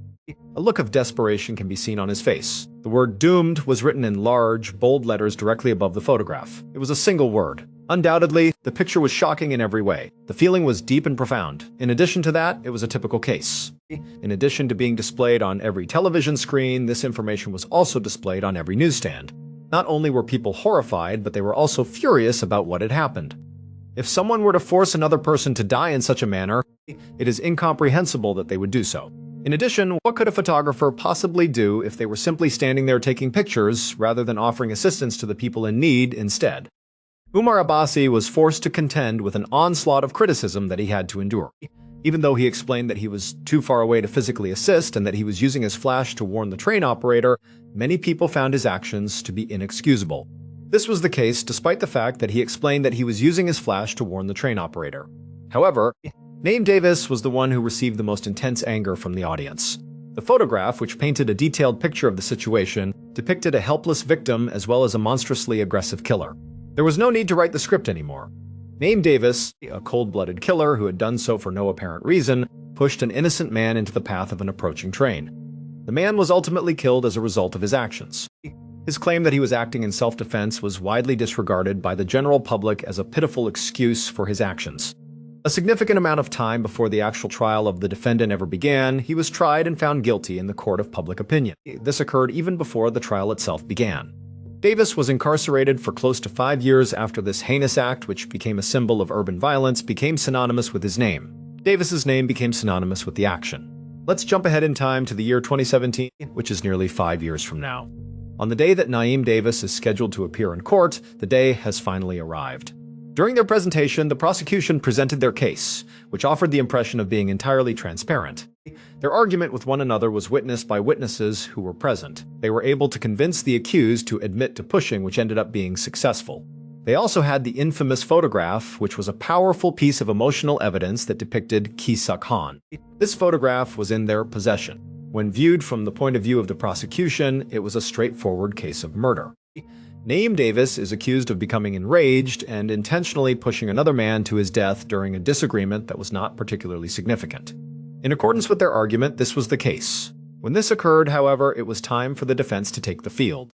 Speaker 1: A look of desperation can be seen on his face. The word "doomed" was written in large, bold letters directly above the photograph. It was a single word. Undoubtedly, the picture was shocking in every way. The feeling was deep and profound. In addition to that, it was a typical case. In addition to being displayed on every television screen, this information was also displayed on every newsstand. Not only were people horrified, but they were also furious about what had happened. If someone were to force another person to die in such a manner, it is incomprehensible that they would do so. In addition, what could a photographer possibly do if they were simply standing there taking pictures rather than offering assistance to the people in need instead? Umar Abbasi was forced to contend with an onslaught of criticism that he had to endure. Even though he explained that he was too far away to physically assist and that he was using his flash to warn the train operator, many people found his actions to be inexcusable. This was the case despite the fact that he explained that he was using his flash to warn the train operator. However, Naeem Davis was the one who received the most intense anger from the audience. The photograph, which painted a detailed picture of the situation, depicted a helpless victim as well as a monstrously aggressive killer. There was no need to write the script anymore. Naeem Davis, a cold-blooded killer who had done so for no apparent reason, pushed an innocent man into the path of an approaching train. The man was ultimately killed as a result of his actions. His claim that he was acting in self-defense was widely disregarded by the general public as a pitiful excuse for his actions. A significant amount of time before the actual trial of the defendant ever began, he was tried and found guilty in the court of public opinion. This occurred even before the trial itself began. Davis was incarcerated for close to 5 years after this heinous act, which became a symbol of urban violence, became synonymous with his name. Davis's name became synonymous with the action. Let's jump ahead in time to the year 2017, which is nearly 5 years from now. On the day that Naeem Davis is scheduled to appear in court, the day has finally arrived. During their presentation, the prosecution presented their case, which offered the impression of being entirely transparent. Their argument with one another was witnessed by witnesses who were present. They were able to convince the accused to admit to pushing, which ended up being successful. They also had the infamous photograph, which was a powerful piece of emotional evidence that depicted Kisak Khan. This photograph was in their possession. When viewed from the point of view of the prosecution, it was a straightforward case of murder. Naeem Davis is accused of becoming enraged and intentionally pushing another man to his death during a disagreement that was not particularly significant. In accordance with their argument, this was the case. When this occurred, however, it was time for the defense to take the field.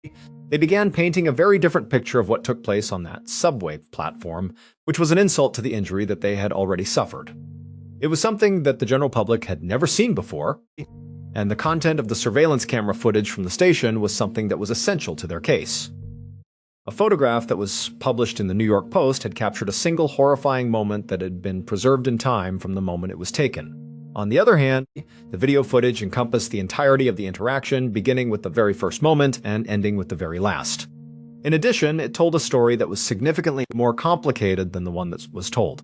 Speaker 1: They began painting a very different picture of what took place on that subway platform, which was an insult to the injury that they had already suffered. It was something that the general public had never seen before, and the content of the surveillance camera footage from the station was something that was essential to their case. A photograph that was published in the New York Post had captured a single horrifying moment that had been preserved in time from the moment it was taken. On the other hand, the video footage encompassed the entirety of the interaction, beginning with the very first moment and ending with the very last. In addition, it told a story that was significantly more complicated than the one that was told.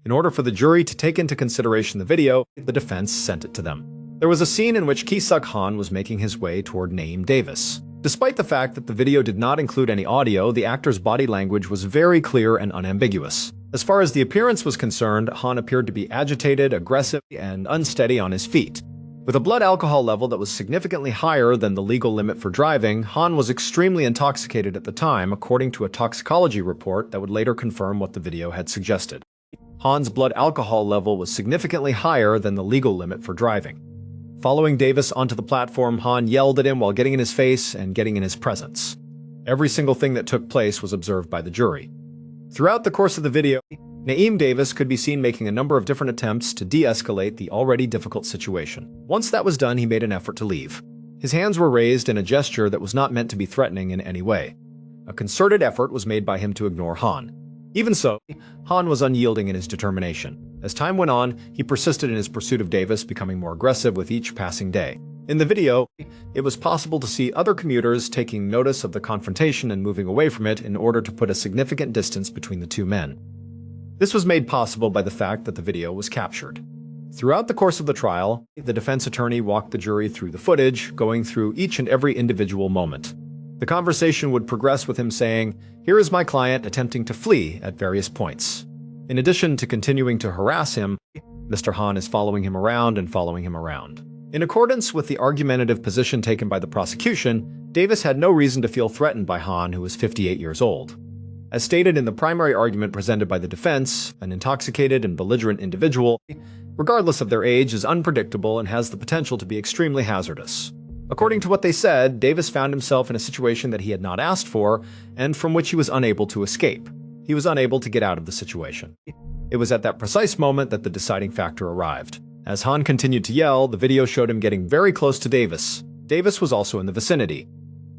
Speaker 1: In order for the jury to take into consideration the video, the defense sent it to them. There was a scene in which Ki-suk Han was making his way toward Naeem Davis. Despite the fact that the video did not include any audio, the actor's body language was very clear and unambiguous. As far as the appearance was concerned, Han appeared to be agitated, aggressive, and unsteady on his feet. With a blood alcohol level that was significantly higher than the legal limit for driving, Han was extremely intoxicated at the time, according to a toxicology report that would later confirm what the video had suggested. Han's blood alcohol level was significantly higher than the legal limit for driving. Following Davis onto the platform, Han yelled at him while getting in his face and getting in his presence. Every single thing that took place was observed by the jury. Throughout the course of the video, Naeem Davis could be seen making a number of different attempts to de-escalate the already difficult situation. Once that was done, he made an effort to leave. His hands were raised in a gesture that was not meant to be threatening in any way. A concerted effort was made by him to ignore Han. Even so, Han was unyielding in his determination. As time went on, he persisted in his pursuit of Davis, becoming more aggressive with each passing day. In the video, it was possible to see other commuters taking notice of the confrontation and moving away from it in order to put a significant distance between the two men. This was made possible by the fact that the video was captured. Throughout the course of the trial, the defense attorney walked the jury through the footage, going through each and every individual moment. The conversation would progress with him saying, "Here is my client attempting to flee at various points." In addition to continuing to harass him, Mr. Han is following him around and following him around. In accordance with the argumentative position taken by the prosecution, Davis had no reason to feel threatened by Han, who was 58 years old. As stated in the primary argument presented by the defense, an intoxicated and belligerent individual, regardless of their age, is unpredictable and has the potential to be extremely hazardous. According to what they said, Davis found himself in a situation that he had not asked for and from which he was unable to escape. He was unable to get out of the situation. It was at that precise moment that the deciding factor arrived. As Han continued to yell, the video showed him getting very close to Davis. Davis was also in the vicinity.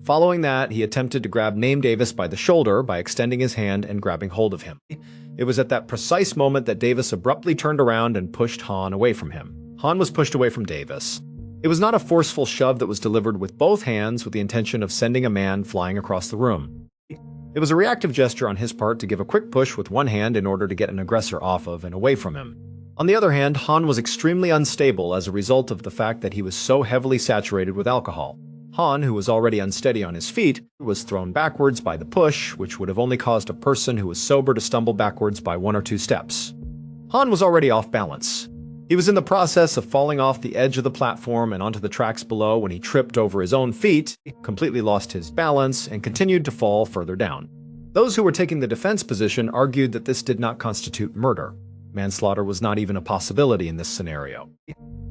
Speaker 1: Following that, he attempted to grab Naeem Davis by the shoulder by extending his hand and grabbing hold of him. It was at that precise moment that Davis abruptly turned around and pushed Han away from him. Han was pushed away from Davis. It was not a forceful shove that was delivered with both hands with the intention of sending a man flying across the room. It was a reactive gesture on his part to give a quick push with one hand in order to get an aggressor off of and away from him. On the other hand, Han was extremely unstable as a result of the fact that he was so heavily saturated with alcohol. Han, who was already unsteady on his feet, was thrown backwards by the push, which would have only caused a person who was sober to stumble backwards by 1 or 2 steps. Han was already off balance. He was in the process of falling off the edge of the platform and onto the tracks below when he tripped over his own feet, completely lost his balance, and continued to fall further down. Those who were taking the defense position argued that this did not constitute murder. Manslaughter was not even a possibility in this scenario.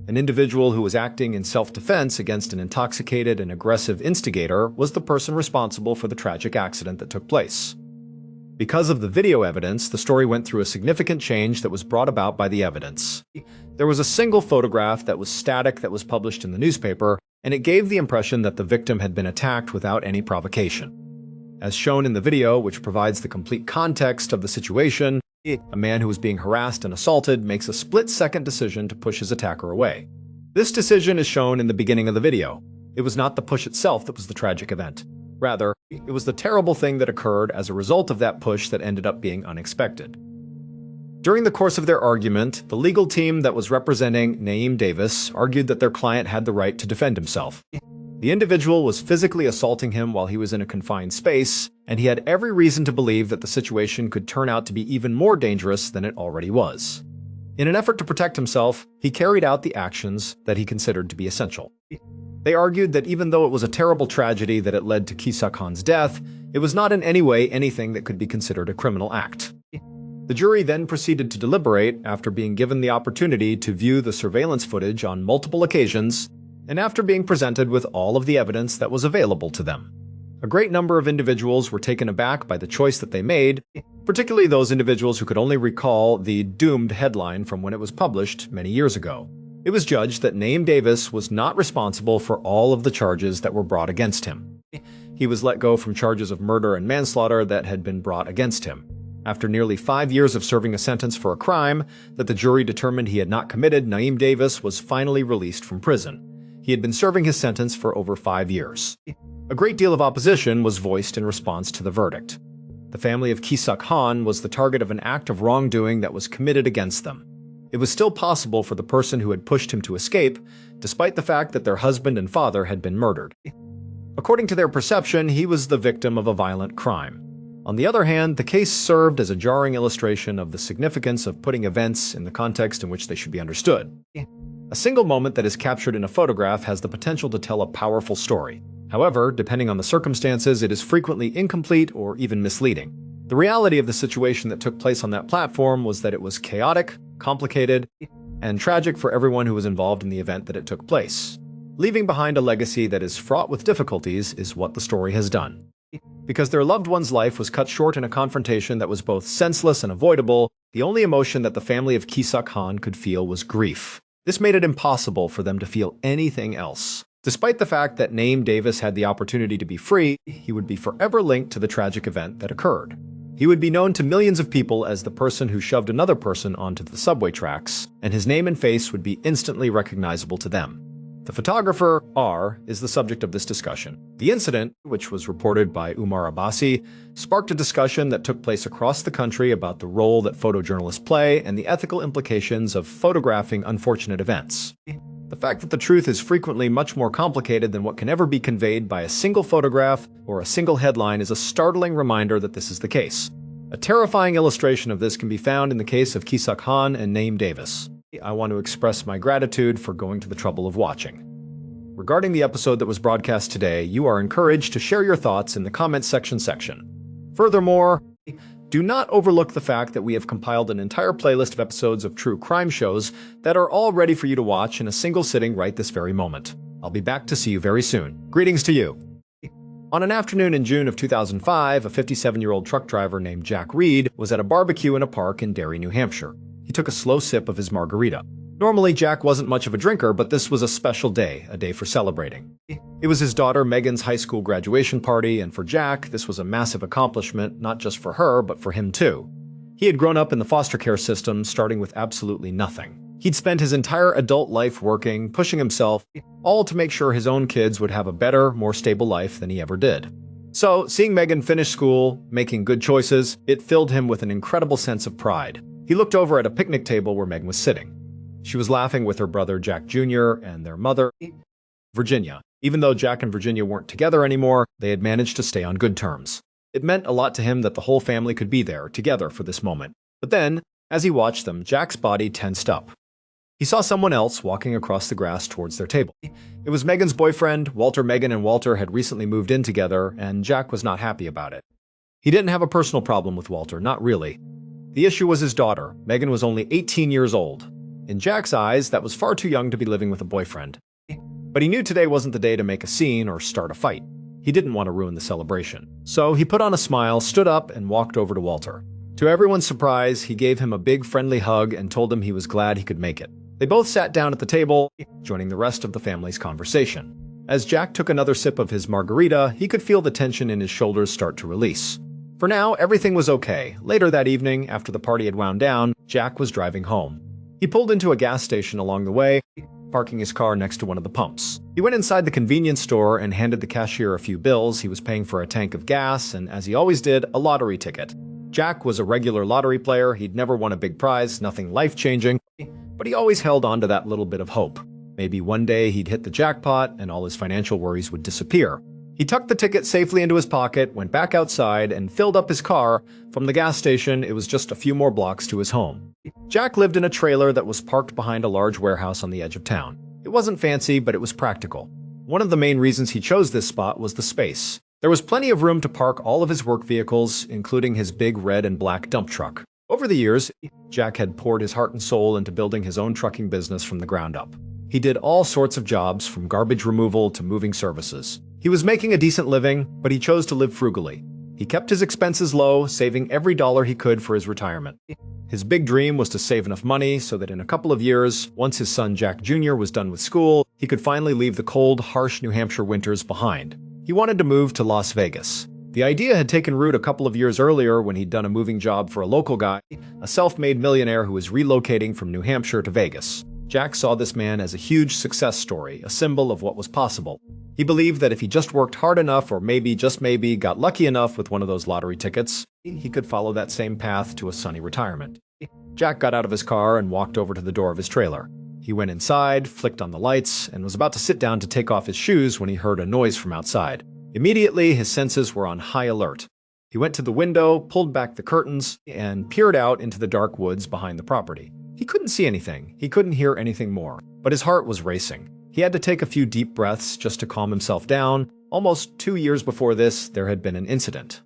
Speaker 1: An individual who was acting in self-defense against an intoxicated and aggressive instigator was the person responsible for the tragic accident that took place. Because of the video evidence, the story went through a significant change that was brought about by the evidence. There was a single photograph that was static that was published in the newspaper, and it gave the impression that the victim had been attacked without any provocation. As shown in the video, which provides the complete context of the situation, a man who was being harassed and assaulted makes a split-second decision to push his attacker away. This decision is shown in the beginning of the video. It was not the push itself that was the tragic event. Rather, it was the terrible thing that occurred as a result of that push that ended up being unexpected. During the course of their argument, the legal team that was representing Naeem Davis argued that their client had the right to defend himself. The individual was physically assaulting him while he was in a confined space, and he had every reason to believe that the situation could turn out to be even more dangerous than it already was. In an effort to protect himself, he carried out the actions that he considered to be essential. They argued that even though it was a terrible tragedy that it led to Ki-suk Han's death, it was not in any way anything that could be considered a criminal act. The jury then proceeded to deliberate after being given the opportunity to view the surveillance footage on multiple occasions and after being presented with all of the evidence that was available to them. A great number of individuals were taken aback by the choice that they made, particularly those individuals who could only recall the doomed headline from when it was published many years ago. It was judged that Naeem Davis was not responsible for all of the charges that were brought against him. He was let go from charges of murder and manslaughter that had been brought against him. After nearly 5 years of serving a sentence for a crime that the jury determined he had not committed, Naeem Davis was finally released from prison. He had been serving his sentence for over 5 years. A great deal of opposition was voiced in response to the verdict. The family of Kisuk Han was the target of an act of wrongdoing that was committed against them. It was still possible for the person who had pushed him to escape, despite the fact that their husband and father had been murdered. According to their perception, he was the victim of a violent crime. On the other hand, the case served as a jarring illustration of the significance of putting events in the context in which they should be understood. A single moment that is captured in a photograph has the potential to tell a powerful story. However, depending on the circumstances, it is frequently incomplete or even misleading. The reality of the situation that took place on that platform was that it was chaotic, complicated, and tragic for everyone who was involved in the event that it took place. Leaving behind a legacy that is fraught with difficulties is what the story has done. Because their loved one's life was cut short in a confrontation that was both senseless and avoidable, the only emotion that the family of Kisuk Han could feel was grief. This made it impossible for them to feel anything else. Despite the fact that Naeem Davis had the opportunity to be free, he would be forever linked to the tragic event that occurred. He would be known to millions of people as the person who shoved another person onto the subway tracks, and his name and face would be instantly recognizable to them. The photographer, R, is the subject of this discussion. The incident, which was reported by Umar Abbasi, sparked a discussion that took place across the country about the role that photojournalists play and the ethical implications of photographing unfortunate events. The fact that the truth is frequently much more complicated than what can ever be conveyed by a single photograph or a single headline is a startling reminder that this is the case. A terrifying illustration of this can be found in the case of Kisuk Han and Naeem Davis. I want to express my gratitude for going to the trouble of watching. Regarding the episode that was broadcast today, you are encouraged to share your thoughts in the comments section. Furthermore, do not overlook the fact that we have compiled an entire playlist of episodes of true crime shows that are all ready for you to watch in a single sitting right this very moment. I'll be back to see you very soon. Greetings to you. On an afternoon in June of 2005, a 57-year-old truck driver named Jack Reed was at a barbecue in a park in Derry, New Hampshire. He took a slow sip of his margarita. Normally, Jack wasn't much of a drinker, but this was a special day, a day for celebrating. It was his daughter Megan's high school graduation party, and for Jack, this was a massive accomplishment, not just for her, but for him too. He had grown up in the foster care system, starting with absolutely nothing. He'd spent his entire adult life working, pushing himself, all to make sure his own kids would have a better, more stable life than he ever did. So, seeing Megan finish school, making good choices, it filled him with an incredible sense of pride. He looked over at a picnic table where Megan was sitting. She was laughing with her brother Jack Jr. and their mother, Virginia. Even though Jack and Virginia weren't together anymore, they had managed to stay on good terms. It meant a lot to him that the whole family could be there, together for this moment. But then, as he watched them, Jack's body tensed up. He saw someone else walking across the grass towards their table. It was Megan's boyfriend. Walter. Megan and Walter had recently moved in together, and Jack was not happy about it. He didn't have a personal problem with Walter, not really. The issue was his daughter. Megan was only 18 years old. In Jack's eyes, that was far too young to be living with a boyfriend. But he knew today wasn't the day to make a scene or start a fight. He didn't want to ruin the celebration. So he put on a smile, stood up, and walked over to Walter. To everyone's surprise, he gave him a big friendly hug and told him he was glad he could make it. They both sat down at the table, joining the rest of the family's conversation. As Jack took another sip of his margarita, he could feel the tension in his shoulders start to release. For now, everything was okay. Later that evening, after the party had wound down, Jack was driving home. He pulled into a gas station along the way, parking his car next to one of the pumps. He went inside the convenience store and handed the cashier a few bills. He was paying for a tank of gas and, as he always did, a lottery ticket. Jack was a regular lottery player. He'd never won a big prize, nothing life-changing, but he always held on to that little bit of hope. Maybe one day he'd hit the jackpot and all his financial worries would disappear. He tucked the ticket safely into his pocket, went back outside, and filled up his car. From the gas station, it was just a few more blocks to his home. Jack lived in a trailer that was parked behind a large warehouse on the edge of town. It wasn't fancy, but it was practical. One of the main reasons he chose this spot was the space. There was plenty of room to park all of his work vehicles, including his big red and black dump truck. Over the years, Jack had poured his heart and soul into building his own trucking business from the ground up. He did all sorts of jobs, from garbage removal to moving services. He was making a decent living, but he chose to live frugally. He kept his expenses low, saving every dollar he could for his retirement. His big dream was to save enough money so that in a couple of years, once his son Jack Jr. was done with school, he could finally leave the cold, harsh New Hampshire winters behind. He wanted to move to Las Vegas. The idea had taken root a couple of years earlier when he'd done a moving job for a local guy, a self-made millionaire who was relocating from New Hampshire to Vegas. Jack saw this man as a huge success story, a symbol of what was possible. He believed that if he just worked hard enough, or maybe, just maybe, got lucky enough with one of those lottery tickets, he could follow that same path to a sunny retirement. Jack got out of his car and walked over to the door of his trailer. He went inside, flicked on the lights, and was about to sit down to take off his shoes when he heard a noise from outside. Immediately, his senses were on high alert. He went to the window, pulled back the curtains, and peered out into the dark woods behind the property. He couldn't see anything. He couldn't hear anything more, but his heart was racing. He had to take a few deep breaths just to calm himself down. Almost 2 years before this, there had been an incident.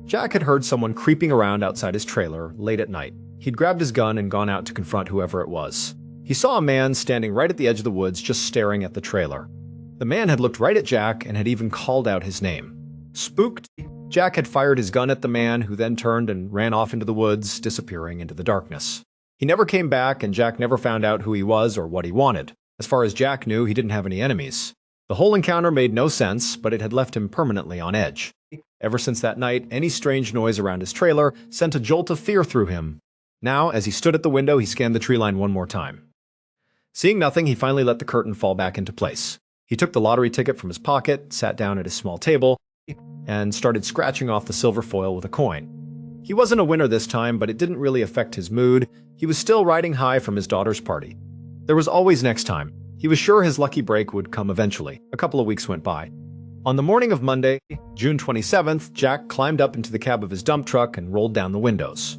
Speaker 1: Jack had heard someone creeping around outside his trailer late at night. He'd grabbed his gun and gone out to confront whoever it was. He saw a man standing right at the edge of the woods, just staring at the trailer. The man had looked right at Jack and had even called out his name. Spooked, Jack had fired his gun at the man, who then turned and ran off into the woods, disappearing into the darkness. He never came back, and Jack never found out who he was or what he wanted. As far as Jack knew, he didn't have any enemies. The whole encounter made no sense, but it had left him permanently on edge. Ever since that night, any strange noise around his trailer sent a jolt of fear through him. Now, as he stood at the window, he scanned the tree line one more time. Seeing nothing, he finally let the curtain fall back into place. He took the lottery ticket from his pocket, sat down at his small table, and started scratching off the silver foil with a coin. He wasn't a winner this time, but it didn't really affect his mood. He was still riding high from his daughter's party. There was always next time. He was sure his lucky break would come eventually. A couple of weeks went by. On the morning of Monday, June 27th, Jack climbed up into the cab of his dump truck and rolled down the windows.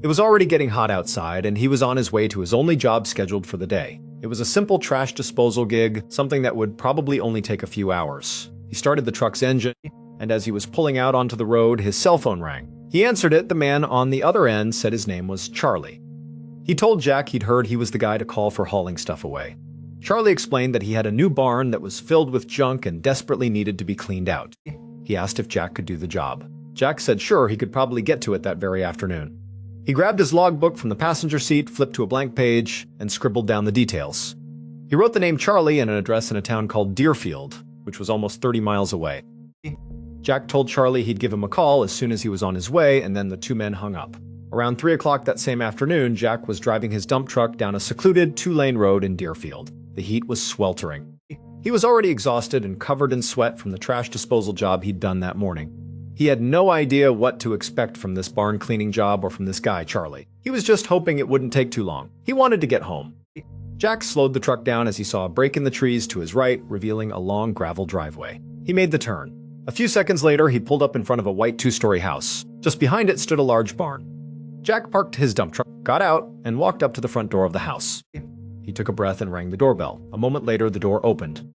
Speaker 1: It was already getting hot outside, and he was on his way to his only job scheduled for the day. It was a simple trash disposal gig, something that would probably only take a few hours. He started the truck's engine, and as he was pulling out onto the road, his cell phone rang. He answered it. The man on the other end said his name was Charlie. He told Jack he'd heard he was the guy to call for hauling stuff away. Charlie explained that he had a new barn that was filled with junk and desperately needed to be cleaned out. He asked if Jack could do the job. Jack said sure, he could probably get to it that very afternoon. He grabbed his logbook from the passenger seat, flipped to a blank page, and scribbled down the details. He wrote the name Charlie and an address in a town called Deerfield, which was almost 30 miles away. Jack told Charlie he'd give him a call as soon as he was on his way, and then the two men hung up. Around 3 o'clock that same afternoon, Jack was driving his dump truck down a secluded 2-lane road in Deerfield. The heat was sweltering. He was already exhausted and covered in sweat from the trash disposal job he'd done that morning. He had no idea what to expect from this barn cleaning job or from this guy, Charlie. He was just hoping it wouldn't take too long. He wanted to get home. Jack slowed the truck down as he saw a break in the trees to his right, revealing a long gravel driveway. He made the turn. A few seconds later, he pulled up in front of a white 2-story house. Just behind it stood a large barn. Jack parked his dump truck, got out, and walked up to the front door of the house. He took a breath and rang the doorbell. A moment later, the door opened.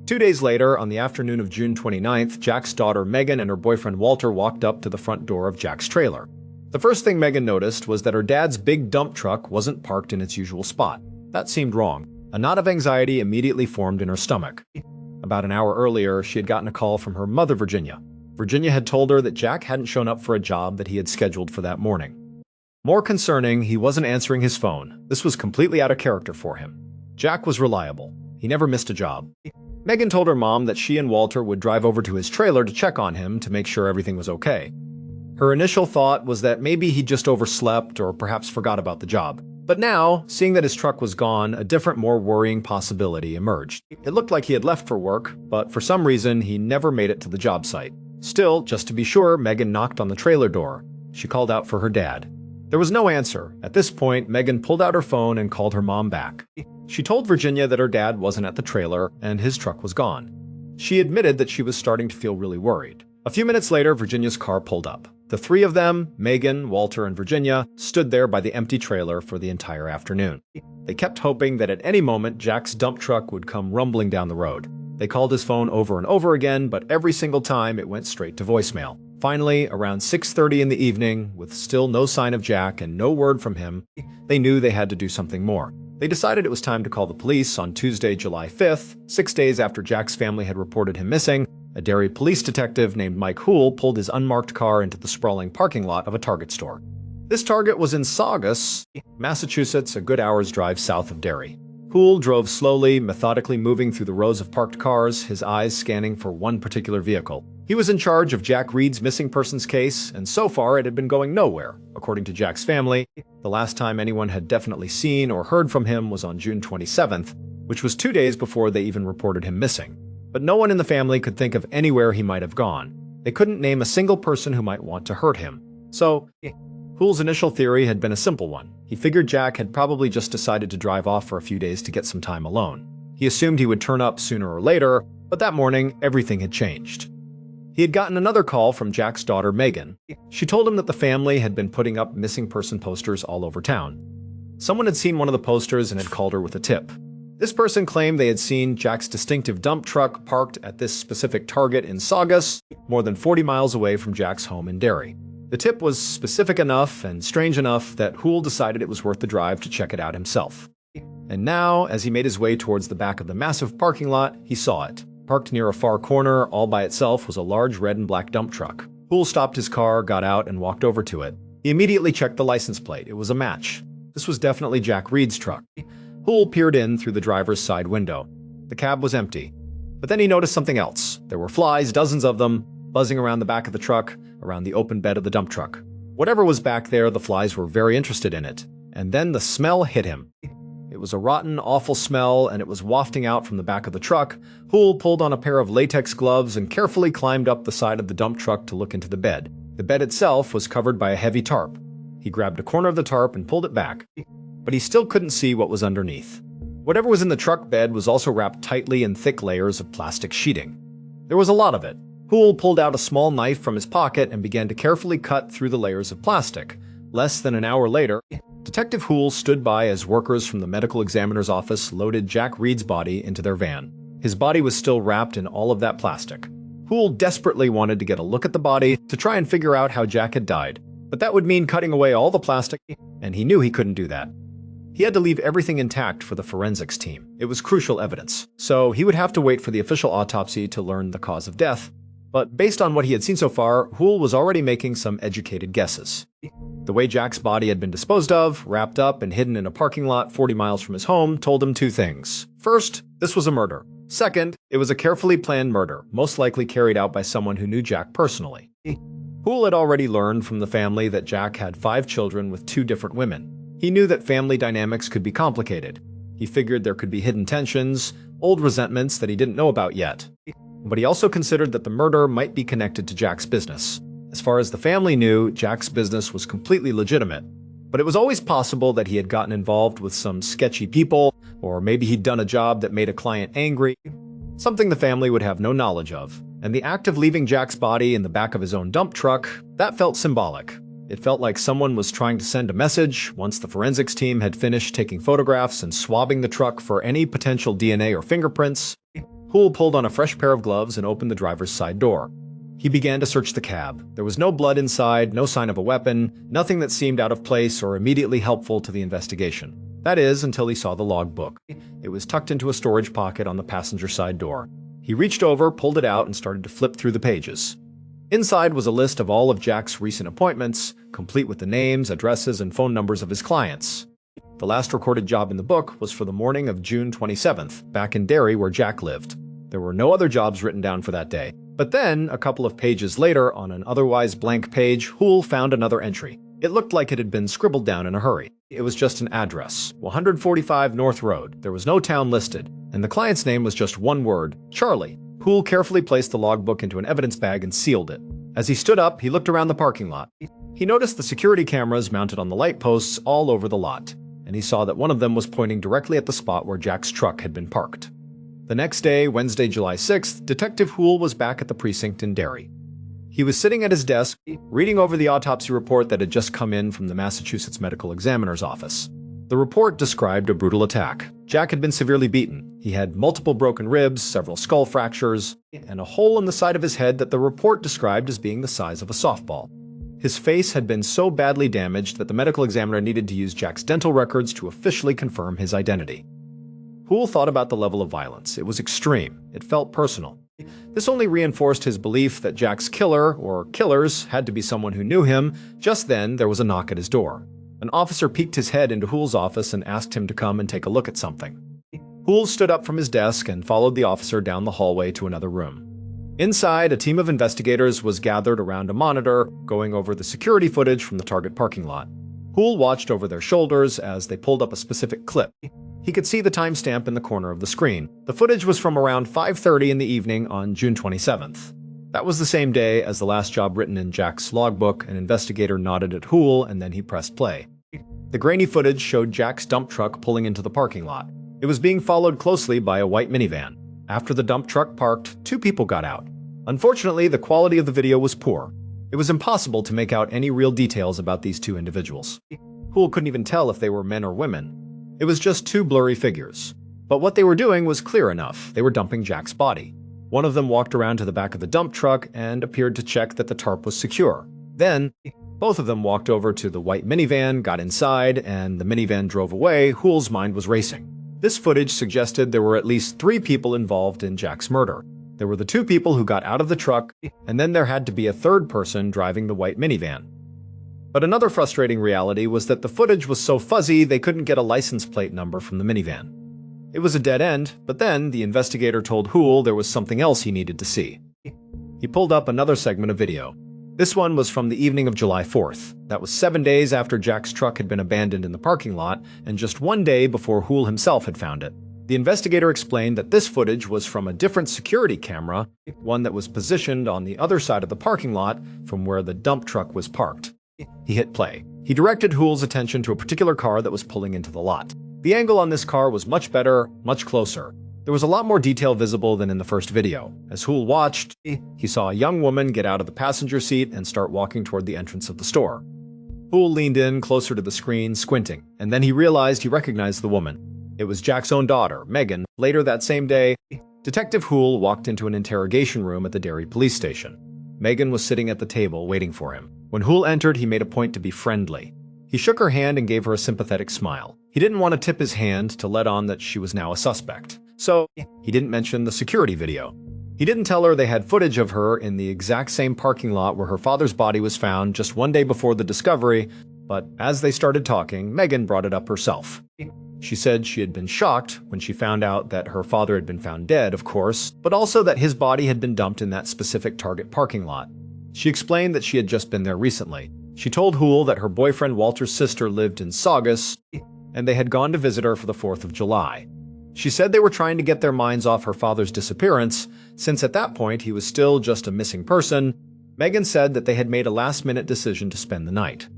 Speaker 1: 2 days later, on the afternoon of June 29th, Jack's daughter Megan and her boyfriend Walter walked up to the front door of Jack's trailer. The first thing Megan noticed was that her dad's big dump truck wasn't parked in its usual spot. That seemed wrong. A knot of anxiety immediately formed in her stomach. About an hour earlier, she had gotten a call from her mother, Virginia. Virginia had told her that Jack hadn't shown up for a job that he had scheduled for that morning. More concerning, he wasn't answering his phone. This was completely out of character for him. Jack was reliable. He never missed a job. Megan told her mom that she and Walter would drive over to his trailer to check on him to make sure everything was okay. Her initial thought was that maybe he just overslept or perhaps forgot about the job. But now, seeing that his truck was gone, a different, more worrying possibility emerged. It looked like he had left for work, but for some reason, he never made it to the job site. Still, just to be sure, Megan knocked on the trailer door. She called out for her dad. There was no answer. At this point, Megan pulled out her phone and called her mom back. She told Virginia that her dad wasn't at the trailer and his truck was gone. She admitted that she was starting to feel really worried. A few minutes later, Virginia's car pulled up. The three of them, Megan, Walter, and Virginia, stood there by the empty trailer for the entire afternoon. They kept hoping that at any moment Jack's dump truck would come rumbling down the road. They called his phone over and over again, but every single time it went straight to voicemail. Finally, around 6:30 in the evening, with still no sign of Jack and no word from him, they knew they had to do something more. They decided it was time to call the police on Tuesday, July 5th, 6 days after Jack's family had reported him missing. A Derry police detective named Mike Hoole pulled his unmarked car into the sprawling parking lot of a Target store. This Target was in Saugus, Massachusetts, a good hour's drive south of Derry. Hoole drove slowly, methodically moving through the rows of parked cars, his eyes scanning for one particular vehicle. He was in charge of Jack Reed's missing persons case, and so far it had been going nowhere. According to Jack's family, the last time anyone had definitely seen or heard from him was on June 27th, which was 2 days before they even reported him missing. But no one in the family could think of anywhere he might have gone. They couldn't name a single person who might want to hurt him. So, Hoole's initial theory had been a simple one. He figured Jack had probably just decided to drive off for a few days to get some time alone. He assumed he would turn up sooner or later, but that morning, everything had changed. He had gotten another call from Jack's daughter, Megan. She told him that the family had been putting up missing person posters all over town. Someone had seen one of the posters and had called her with a tip. This person claimed they had seen Jack's distinctive dump truck parked at this specific Target in Saugus, more than 40 miles away from Jack's home in Derry. The tip was specific enough and strange enough that Hoole decided it was worth the drive to check it out himself. And now, as he made his way towards the back of the massive parking lot, he saw it. Parked near a far corner, all by itself, was a large red and black dump truck. Hoole stopped his car, got out, and walked over to it. He immediately checked the license plate. It was a match. This was definitely Jack Reed's truck. Hoole peered in through the driver's side window. The cab was empty. But then he noticed something else. There were flies, dozens of them, buzzing around the back of the truck, around the open bed of the dump truck. Whatever was back there, the flies were very interested in it. And then the smell hit him. It was a rotten, awful smell, and it was wafting out from the back of the truck. Hoole pulled on a pair of latex gloves and carefully climbed up the side of the dump truck to look into the bed. The bed itself was covered by a heavy tarp. He grabbed a corner of the tarp and pulled it back, but he still couldn't see what was underneath. Whatever was in the truck bed was also wrapped tightly in thick layers of plastic sheeting. There was a lot of it. Hoole pulled out a small knife from his pocket and began to carefully cut through the layers of plastic. Less than an hour later, Detective Hoole stood by as workers from the medical examiner's office loaded Jack Reed's body into their van. His body was still wrapped in all of that plastic. Hoole desperately wanted to get a look at the body to try and figure out how Jack had died, but that would mean cutting away all the plastic, and he knew he couldn't do that. He had to leave everything intact for the forensics team. It was crucial evidence, so he would have to wait for the official autopsy to learn the cause of death. But based on what he had seen so far, Hoole was already making some educated guesses. The way Jack's body had been disposed of, wrapped up and hidden in a parking lot 40 miles from his home, told him two things. First, this was a murder. Second, it was a carefully planned murder, most likely carried out by someone who knew Jack personally. Hoole had already learned from the family that Jack had 5 children with 2 different women. He knew that family dynamics could be complicated. He figured there could be hidden tensions, old resentments that he didn't know about yet. But he also considered that the murder might be connected to Jack's business. As far as the family knew, Jack's business was completely legitimate. But it was always possible that he had gotten involved with some sketchy people, or maybe he'd done a job that made a client angry, something the family would have no knowledge of. And the act of leaving Jack's body in the back of his own dump truck, that felt symbolic. It felt like someone was trying to send a message once the forensics team had finished taking photographs and swabbing the truck for any potential DNA or fingerprints. Hoole pulled on a fresh pair of gloves and opened the driver's side door. He began to search the cab. There was no blood inside, no sign of a weapon, nothing that seemed out of place or immediately helpful to the investigation. That is, until he saw the logbook. It was tucked into a storage pocket on the passenger side door. He reached over, pulled it out, and started to flip through the pages. Inside was a list of all of Jack's recent appointments, complete with the names, addresses, and phone numbers of his clients. The last recorded job in the book was for the morning of June 27th, back in Derry where Jack lived. There were no other jobs written down for that day. But then, a couple of pages later, on an otherwise blank page, Hoole found another entry. It looked like it had been scribbled down in a hurry. It was just an address, 145 North Road. There was no town listed, and the client's name was just one word, Charlie. Hoole carefully placed the logbook into an evidence bag and sealed it. As he stood up, he looked around the parking lot. He noticed the security cameras mounted on the light posts all over the lot, and he saw that one of them was pointing directly at the spot where Jack's truck had been parked. The next day, Wednesday, July 6th, Detective Hoole was back at the precinct in Derry. He was sitting at his desk, reading over the autopsy report that had just come in from the Massachusetts medical examiner's office. The report described a brutal attack. Jack had been severely beaten. He had multiple broken ribs, several skull fractures, and a hole in the side of his head that the report described as being the size of a softball. His face had been so badly damaged that the medical examiner needed to use Jack's dental records to officially confirm his identity. Hoole thought about the level of violence. It was extreme. It felt personal. This only reinforced his belief that Jack's killer, or killers, had to be someone who knew him. Just then, there was a knock at his door. An officer peeked his head into Hoole's office and asked him to come and take a look at something. Hoole stood up from his desk and followed the officer down the hallway to another room. Inside, a team of investigators was gathered around a monitor, going over the security footage from the Target parking lot. Hoole watched over their shoulders as they pulled up a specific clip. He could see the timestamp in the corner of the screen. The footage was from around 5:30 in the evening on June 27th. That was the same day as the last job written in Jack's logbook. An investigator nodded at Hoole, and then he pressed play. The grainy footage showed Jack's dump truck pulling into the parking lot. It was being followed closely by a white minivan. After the dump truck parked, 2 people got out. Unfortunately, the quality of the video was poor. It was impossible to make out any real details about these 2 individuals. Hoole couldn't even tell if they were men or women. It was just 2 blurry figures. But what they were doing was clear enough. They were dumping Jack's body. One of them walked around to the back of the dump truck and appeared to check that the tarp was secure. Then, both of them walked over to the white minivan, got inside, and the minivan drove away. Hoole's mind was racing. This footage suggested there were at least 3 people involved in Jack's murder. There were the 2 people who got out of the truck, and then there had to be a 3rd person driving the white minivan. But another frustrating reality was that the footage was so fuzzy they couldn't get a license plate number from the minivan. It was a dead end, but then the investigator told Hoole there was something else he needed to see. He pulled up another segment of video. This one was from the evening of July 4th. That was 7 days after Jack's truck had been abandoned in the parking lot, and just 1 day before Hoole himself had found it. The investigator explained that this footage was from a different security camera, one that was positioned on the other side of the parking lot from where the dump truck was parked. He hit play. He directed Hoole's attention to a particular car that was pulling into the lot. The angle on this car was much better, much closer. There was a lot more detail visible than in the first video. As Hoole watched, he saw a young woman get out of the passenger seat and start walking toward the entrance of the store. Hoole leaned in closer to the screen, squinting, and then he realized he recognized the woman. It was Jack's own daughter, Megan. Later that same day, Detective Hoole walked into an interrogation room at the Derry police station. Megan was sitting at the table waiting for him. When Hoole entered, he made a point to be friendly. He shook her hand and gave her a sympathetic smile. He didn't want to tip his hand to let on that she was now a suspect. So, he didn't mention the security video. He didn't tell her they had footage of her in the exact same parking lot where her father's body was found just 1 day before the discovery, but as they started talking, Megan brought it up herself. She said she had been shocked when she found out that her father had been found dead, of course, but also that his body had been dumped in that specific Target parking lot. She explained that she had just been there recently. She told Hoole that her boyfriend Walter's sister lived in Saugus, and they had gone to visit her for the 4th of July. She said they were trying to get their minds off her father's disappearance, since at that point he was still just a missing person. Megan said that they had made a last-minute decision to spend the night.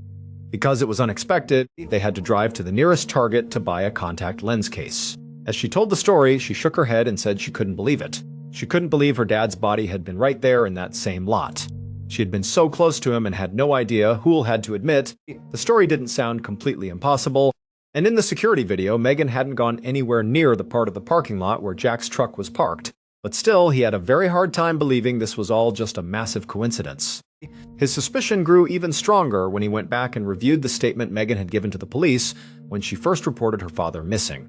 Speaker 1: Because it was unexpected, they had to drive to the nearest Target to buy a contact lens case. As she told the story, she shook her head and said she couldn't believe it. She couldn't believe her dad's body had been right there in that same lot. She had been so close to him and had no idea. Hoole had to admit, the story didn't sound completely impossible. And in the security video, Megan hadn't gone anywhere near the part of the parking lot where Jack's truck was parked. But still, he had a very hard time believing this was all just a massive coincidence. His suspicion grew even stronger when he went back and reviewed the statement Megan had given to the police when she first reported her father missing.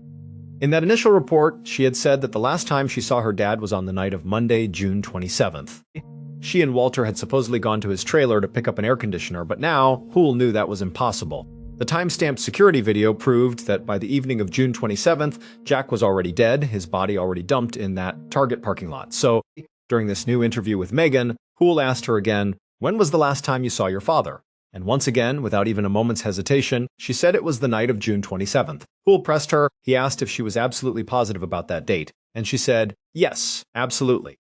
Speaker 1: In that initial report, she had said that the last time she saw her dad was on the night of Monday, June 27th. She and Walter had supposedly gone to his trailer to pick up an air conditioner, but now, Hoole knew that was impossible. The time-stamped security video proved that by the evening of June 27th, Jack was already dead, his body already dumped in that Target parking lot. So, during this new interview with Megan, Hoole asked her again, "When was the last time you saw your father?" And once again, without even a moment's hesitation, she said it was the night of June 27th. Hoole pressed her. He asked if she was absolutely positive about that date, and she said, "Yes, absolutely."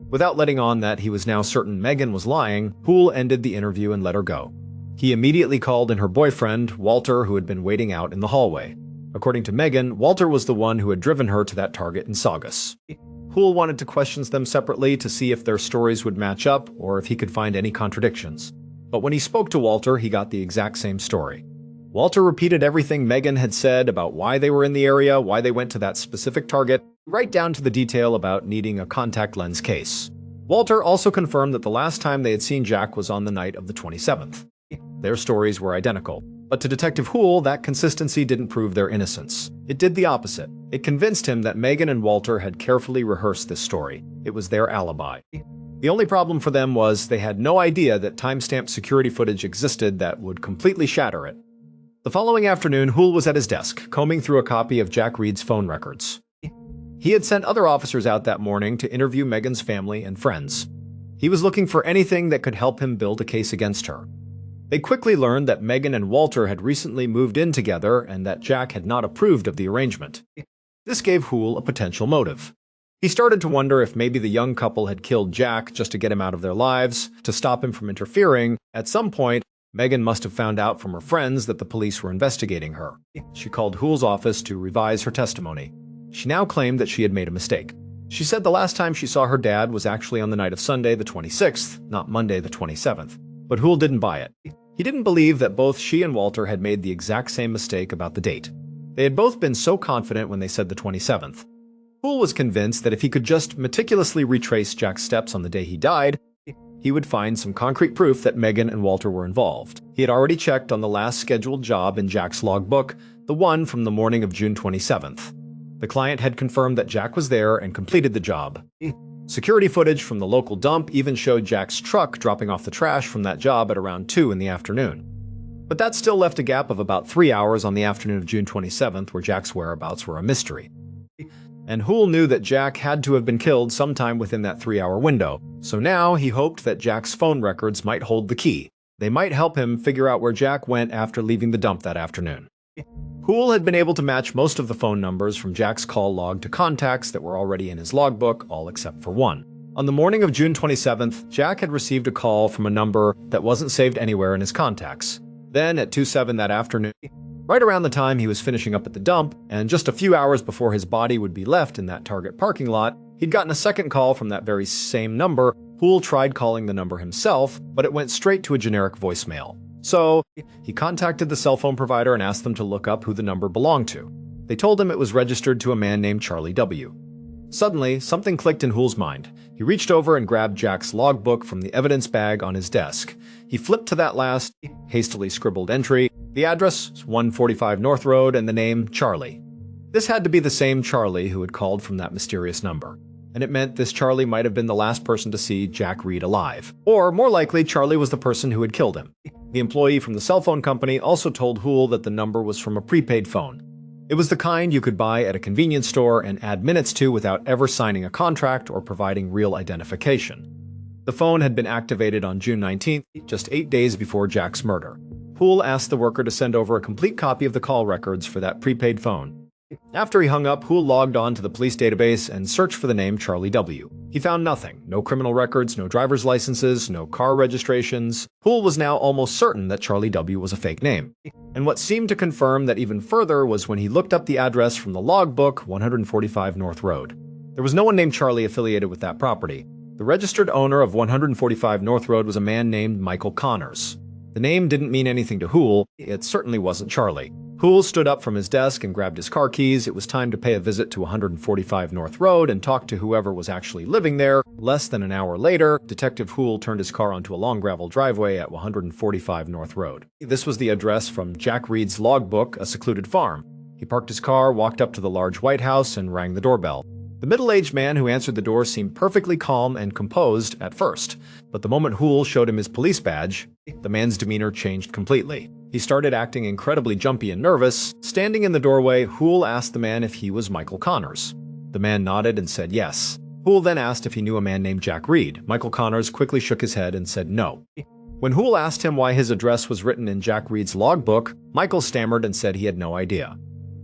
Speaker 1: Without letting on that he was now certain Megan was lying, Hoole ended the interview and let her go. He immediately called in her boyfriend, Walter, who had been waiting out in the hallway. According to Megan, Walter was the one who had driven her to that Target in Saugus. Hoole wanted to question them separately to see if their stories would match up or if he could find any contradictions. But when he spoke to Walter, he got the exact same story. Walter repeated everything Megan had said about why they were in the area, why they went to that specific target, right down to the detail about needing a contact lens case. Walter also confirmed that the last time they had seen Jack was on the night of the 27th. Their stories were identical. But to Detective Hoole, that consistency didn't prove their innocence. It did the opposite. It convinced him that Megan and Walter had carefully rehearsed this story. It was their alibi. The only problem for them was they had no idea that timestamped security footage existed that would completely shatter it. The following afternoon, Hoole was at his desk, combing through a copy of Jack Reed's phone records. He had sent other officers out that morning to interview Megan's family and friends. He was looking for anything that could help him build a case against her. They quickly learned that Megan and Walter had recently moved in together and that Jack had not approved of the arrangement. This gave Hoole a potential motive. He started to wonder if maybe the young couple had killed Jack just to get him out of their lives, to stop him from interfering. At some point, Megan must have found out from her friends that the police were investigating her. She called Hoole's office to revise her testimony. She now claimed that she had made a mistake. She said the last time she saw her dad was actually on the night of Sunday the 26th, not Monday the 27th. But Hoole didn't buy it. He didn't believe that both she and Walter had made the exact same mistake about the date. They had both been so confident when they said the 27th. Hoole was convinced that if he could just meticulously retrace Jack's steps on the day he died, he would find some concrete proof that Megan and Walter were involved. He had already checked on the last scheduled job in Jack's logbook, the one from the morning of June 27th. The client had confirmed that Jack was there and completed the job. Security footage from the local dump even showed Jack's truck dropping off the trash from that job at around 2 in the afternoon. But that still left a gap of about 3 hours on the afternoon of June 27th where Jack's whereabouts were a mystery. And Hoole knew that Jack had to have been killed sometime within that 3-hour window, so now he hoped that Jack's phone records might hold the key. They might help him figure out where Jack went after leaving the dump that afternoon. Hoole had been able to match most of the phone numbers from Jack's call log to contacts that were already in his logbook, all except for one. On the morning of June 27th, Jack had received a call from a number that wasn't saved anywhere in his contacts. Then, at 2:07 that afternoon, right around the time he was finishing up at the dump, and just a few hours before his body would be left in that Target parking lot, he'd gotten a second call from that very same number. Hoole tried calling the number himself, but it went straight to a generic voicemail. So, he contacted the cell phone provider and asked them to look up who the number belonged to. They told him it was registered to a man named Charlie W. Suddenly, something clicked in Hoole's mind. He reached over and grabbed Jack's logbook from the evidence bag on his desk. He flipped to that last, hastily scribbled entry, the address, 145 North Road, and the name, Charlie. This had to be the same Charlie who had called from that mysterious number. And it meant this Charlie might have been the last person to see Jack Reed alive. Or, more likely, Charlie was the person who had killed him. The employee from the cell phone company also told Hoole that the number was from a prepaid phone. It was the kind you could buy at a convenience store and add minutes to without ever signing a contract or providing real identification. The phone had been activated on June 19th, just 8 days before Jack's murder. Hoole asked the worker to send over a complete copy of the call records for that prepaid phone. After he hung up, Hoole logged on to the police database and searched for the name Charlie W. He found nothing. No criminal records, no driver's licenses, no car registrations. Hoole was now almost certain that Charlie W. was a fake name. And what seemed to confirm that even further was when he looked up the address from the logbook, 145 North Road. There was no one named Charlie affiliated with that property. The registered owner of 145 North Road was a man named Michael Connors. The name didn't mean anything to Hoole. It certainly wasn't Charlie. Hoole stood up from his desk and grabbed his car keys. It was time to pay a visit to 145 North Road and talk to whoever was actually living there. Less than an hour later, Detective Hoole turned his car onto a long gravel driveway at 145 North Road. This was the address from Jack Reed's logbook, a secluded farm. He parked his car, walked up to the large White House, and rang the doorbell. The middle-aged man who answered the door seemed perfectly calm and composed at first, but the moment Hoole showed him his police badge, the man's demeanor changed completely. He started acting incredibly jumpy and nervous. Standing in the doorway, Hoole asked the man if he was Michael Connors. The man nodded and said yes. Hoole then asked if he knew a man named Jack Reed. Michael Connors quickly shook his head and said no. When Hoole asked him why his address was written in Jack Reed's logbook, Michael stammered and said he had no idea.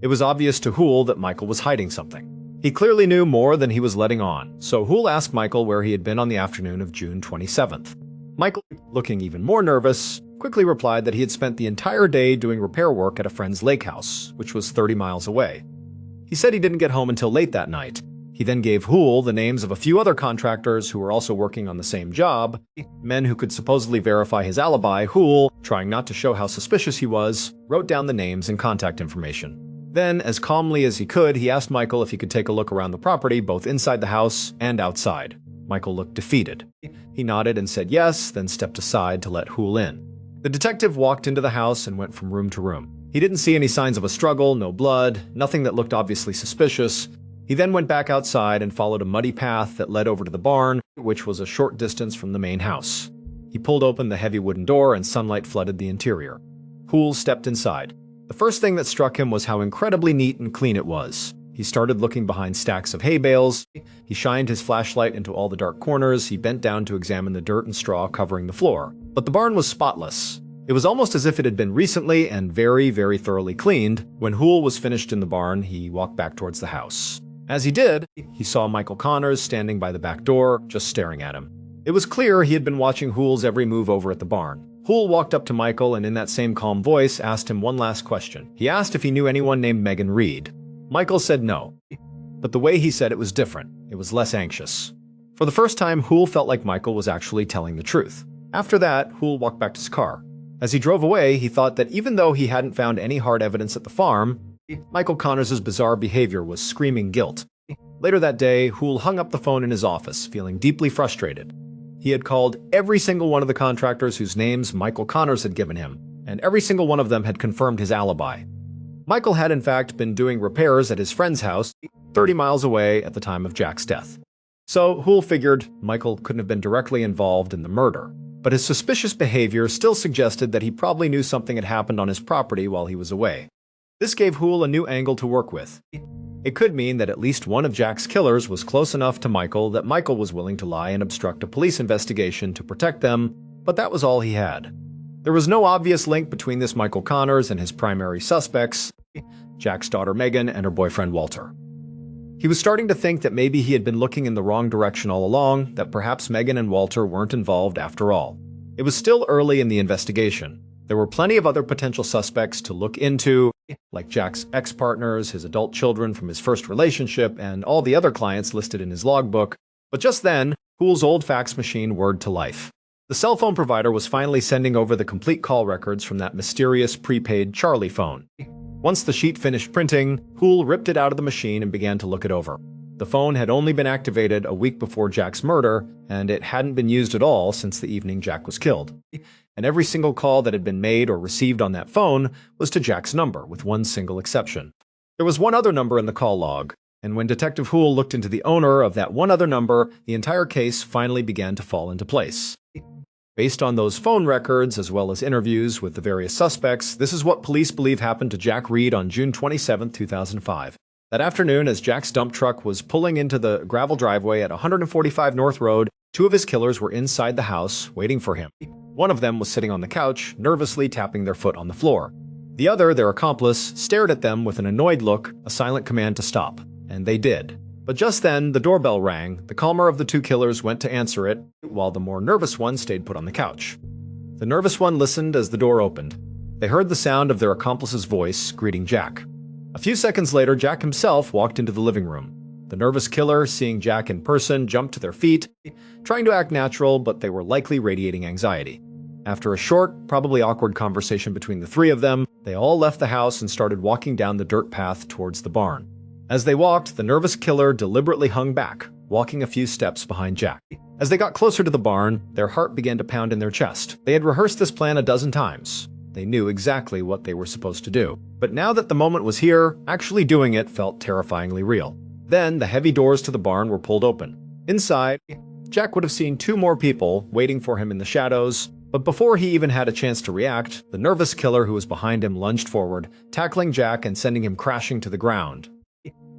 Speaker 1: It was obvious to Hoole that Michael was hiding something. He clearly knew more than he was letting on, so Hoole asked Michael where he had been on the afternoon of June 27th. Michael, looking even more nervous, quickly replied that he had spent the entire day doing repair work at a friend's lake house, which was 30 miles away. He said he didn't get home until late that night. He then gave Hool the names of a few other contractors who were also working on the same job, men who could supposedly verify his alibi. Hool, trying not to show how suspicious he was, wrote down the names and contact information. Then, as calmly as he could, he asked Michael if he could take a look around the property, both inside the house and outside. Michael looked defeated. He nodded and said yes, then stepped aside to let Hool in. The detective walked into the house and went from room to room. He didn't see any signs of a struggle, no blood, nothing that looked obviously suspicious. He then went back outside and followed a muddy path that led over to the barn, which was a short distance from the main house. He pulled open the heavy wooden door and sunlight flooded the interior. Hool stepped inside. The first thing that struck him was how incredibly neat and clean it was. He started looking behind stacks of hay bales. He shined his flashlight into all the dark corners. He bent down to examine the dirt and straw covering the floor. But the barn was spotless. It was almost as if it had been recently and very, very thoroughly cleaned. When Hool was finished in the barn, he walked back towards the house. As he did, he saw Michael Connors standing by the back door, just staring at him. It was clear he had been watching Hool's every move over at the barn. Hool walked up to Michael and in that same calm voice asked him one last question. He asked if he knew anyone named Megan Reed. Michael said no. But the way he said it was different. It was less anxious. For the first time, Hool felt like Michael was actually telling the truth. After that, Hool walked back to his car. As he drove away, he thought that even though he hadn't found any hard evidence at the farm, Michael Connors' bizarre behavior was screaming guilt. Later that day, Hool hung up the phone in his office, feeling deeply frustrated. He had called every single one of the contractors whose names Michael Connors had given him, and every single one of them had confirmed his alibi. Michael had in fact been doing repairs at his friend's house, 30 miles away at the time of Jack's death. So Hool figured Michael couldn't have been directly involved in the murder, but his suspicious behavior still suggested that he probably knew something had happened on his property while he was away. This gave Hool a new angle to work with. It could mean that at least one of Jack's killers was close enough to Michael that Michael was willing to lie and obstruct a police investigation to protect them, but that was all he had. There was no obvious link between this Michael Connors and his primary suspects, Jack's daughter Megan and her boyfriend Walter. He was starting to think that maybe he had been looking in the wrong direction all along, that perhaps Megan and Walter weren't involved after all. It was still early in the investigation. There were plenty of other potential suspects to look into, like Jack's ex-partners, his adult children from his first relationship, and all the other clients listed in his logbook. But just then, Hool's old fax machine whirred to life. The cell phone provider was finally sending over the complete call records from that mysterious prepaid Charlie phone. Once the sheet finished printing, Hool ripped it out of the machine and began to look it over. The phone had only been activated a week before Jack's murder, and it hadn't been used at all since the evening Jack was killed. And every single call that had been made or received on that phone was to Jack's number, with one single exception. There was one other number in the call log, and when Detective Hool looked into the owner of that one other number, the entire case finally began to fall into place. Based on those phone records, as well as interviews with the various suspects, this is what police believe happened to Jack Reed on June 27, 2005. That afternoon, as Jack's dump truck was pulling into the gravel driveway at 145 North Road, two of his killers were inside the house, waiting for him. One of them was sitting on the couch, nervously tapping their foot on the floor. The other, their accomplice, stared at them with an annoyed look, a silent command to stop. And they did. But just then, the doorbell rang. The calmer of the two killers went to answer it, while the more nervous one stayed put on the couch. The nervous one listened as the door opened. They heard the sound of their accomplice's voice, greeting Jack. A few seconds later, Jack himself walked into the living room. The nervous killer, seeing Jack in person, jumped to their feet, trying to act natural, but they were likely radiating anxiety. After a short, probably awkward conversation between the three of them, they all left the house and started walking down the dirt path towards the barn. As they walked, the nervous killer deliberately hung back, walking a few steps behind Jack. As they got closer to the barn, their heart began to pound in their chest. They had rehearsed this plan a dozen times. They knew exactly what they were supposed to do. But now that the moment was here, actually doing it felt terrifyingly real. Then, the heavy doors to the barn were pulled open. Inside, Jack would have seen two more people waiting for him in the shadows, but before he even had a chance to react, the nervous killer who was behind him lunged forward, tackling Jack and sending him crashing to the ground.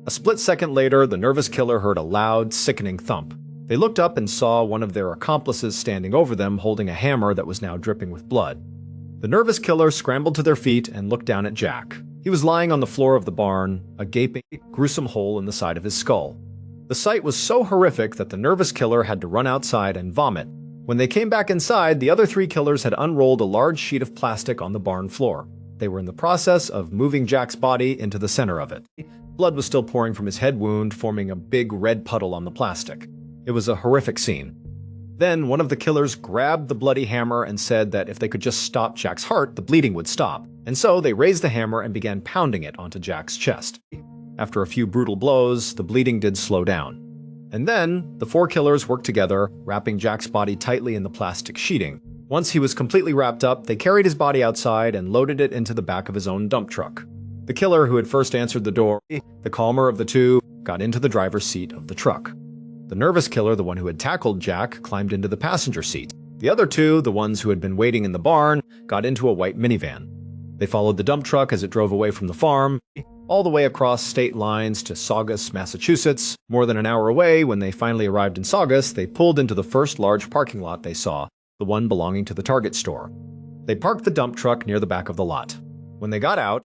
Speaker 1: A split second later, the nervous killer heard a loud, sickening thump. They looked up and saw one of their accomplices standing over them holding a hammer that was now dripping with blood. The nervous killer scrambled to their feet and looked down at Jack. He was lying on the floor of the barn, a gaping, gruesome hole in the side of his skull. The sight was so horrific that the nervous killer had to run outside and vomit. When they came back inside, the other three killers had unrolled a large sheet of plastic on the barn floor. They were in the process of moving Jack's body into the center of it. Blood was still pouring from his head wound, forming a big red puddle on the plastic. It was a horrific scene. Then one of the killers grabbed the bloody hammer and said that if they could just stop Jack's heart, the bleeding would stop. And so they raised the hammer and began pounding it onto Jack's chest. After a few brutal blows, the bleeding did slow down. And then the 4 killers worked together, wrapping Jack's body tightly in the plastic sheeting. Once he was completely wrapped up, they carried his body outside and loaded it into the back of his own dump truck. The killer who had first answered the door, the calmer of the two, got into the driver's seat of the truck. The nervous killer, the one who had tackled Jack, climbed into the passenger seat. The other 2, the ones who had been waiting in the barn, got into a white minivan. They followed the dump truck as it drove away from the farm, all the way across state lines to Saugus, Massachusetts. More than an hour away, when they finally arrived in Saugus, they pulled into the first large parking lot they saw, the one belonging to the Target store. They parked the dump truck near the back of the lot. When they got out,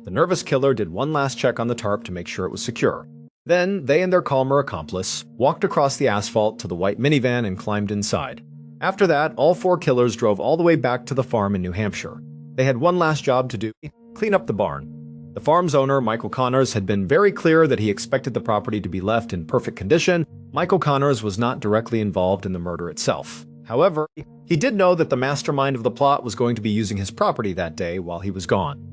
Speaker 1: the nervous killer did one last check on the tarp to make sure it was secure. Then they and their calmer accomplice walked across the asphalt to the white minivan and climbed inside. After that, all 4 killers drove all the way back to the farm in New Hampshire. They had one last job to do: clean up the barn. The farm's owner, Michael Connors, had been very clear that he expected the property to be left in perfect condition. Michael Connors was not directly involved in the murder itself. However, he did know that the mastermind of the plot was going to be using his property that day while he was gone.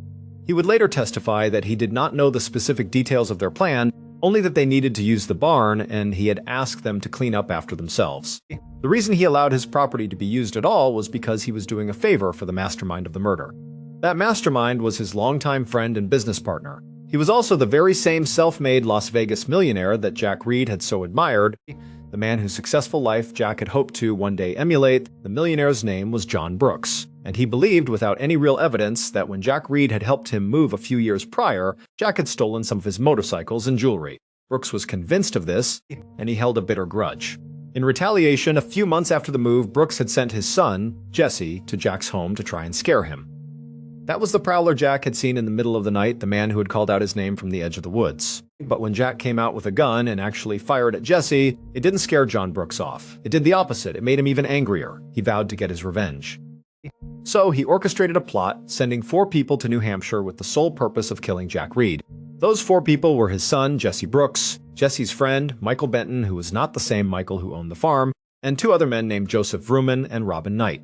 Speaker 1: He would later testify that he did not know the specific details of their plan, only that they needed to use the barn and he had asked them to clean up after themselves. The reason he allowed his property to be used at all was because he was doing a favor for the mastermind of the murder. That mastermind was his longtime friend and business partner. He was also the very same self-made Las Vegas millionaire that Jack Reed had so admired, the man whose successful life Jack had hoped to one day emulate. The millionaire's name was John Brooks, and he believed without any real evidence that when Jack Reed had helped him move a few years prior, Jack had stolen some of his motorcycles and jewelry. Brooks was convinced of this, and he held a bitter grudge. In retaliation, a few months after the move, Brooks had sent his son, Jesse, to Jack's home to try and scare him. That was the prowler Jack had seen in the middle of the night, the man who had called out his name from the edge of the woods. But when Jack came out with a gun and actually fired at Jesse, it didn't scare John Brooks off. It did the opposite. It made him even angrier. He vowed to get his revenge. So he orchestrated a plot, sending 4 people to New Hampshire with the sole purpose of killing Jack Reed. Those 4 people were his son, Jesse Brooks, Jesse's friend, Michael Benton, who was not the same Michael who owned the farm, and 2 other men named Joseph Vrooman and Robin Knight.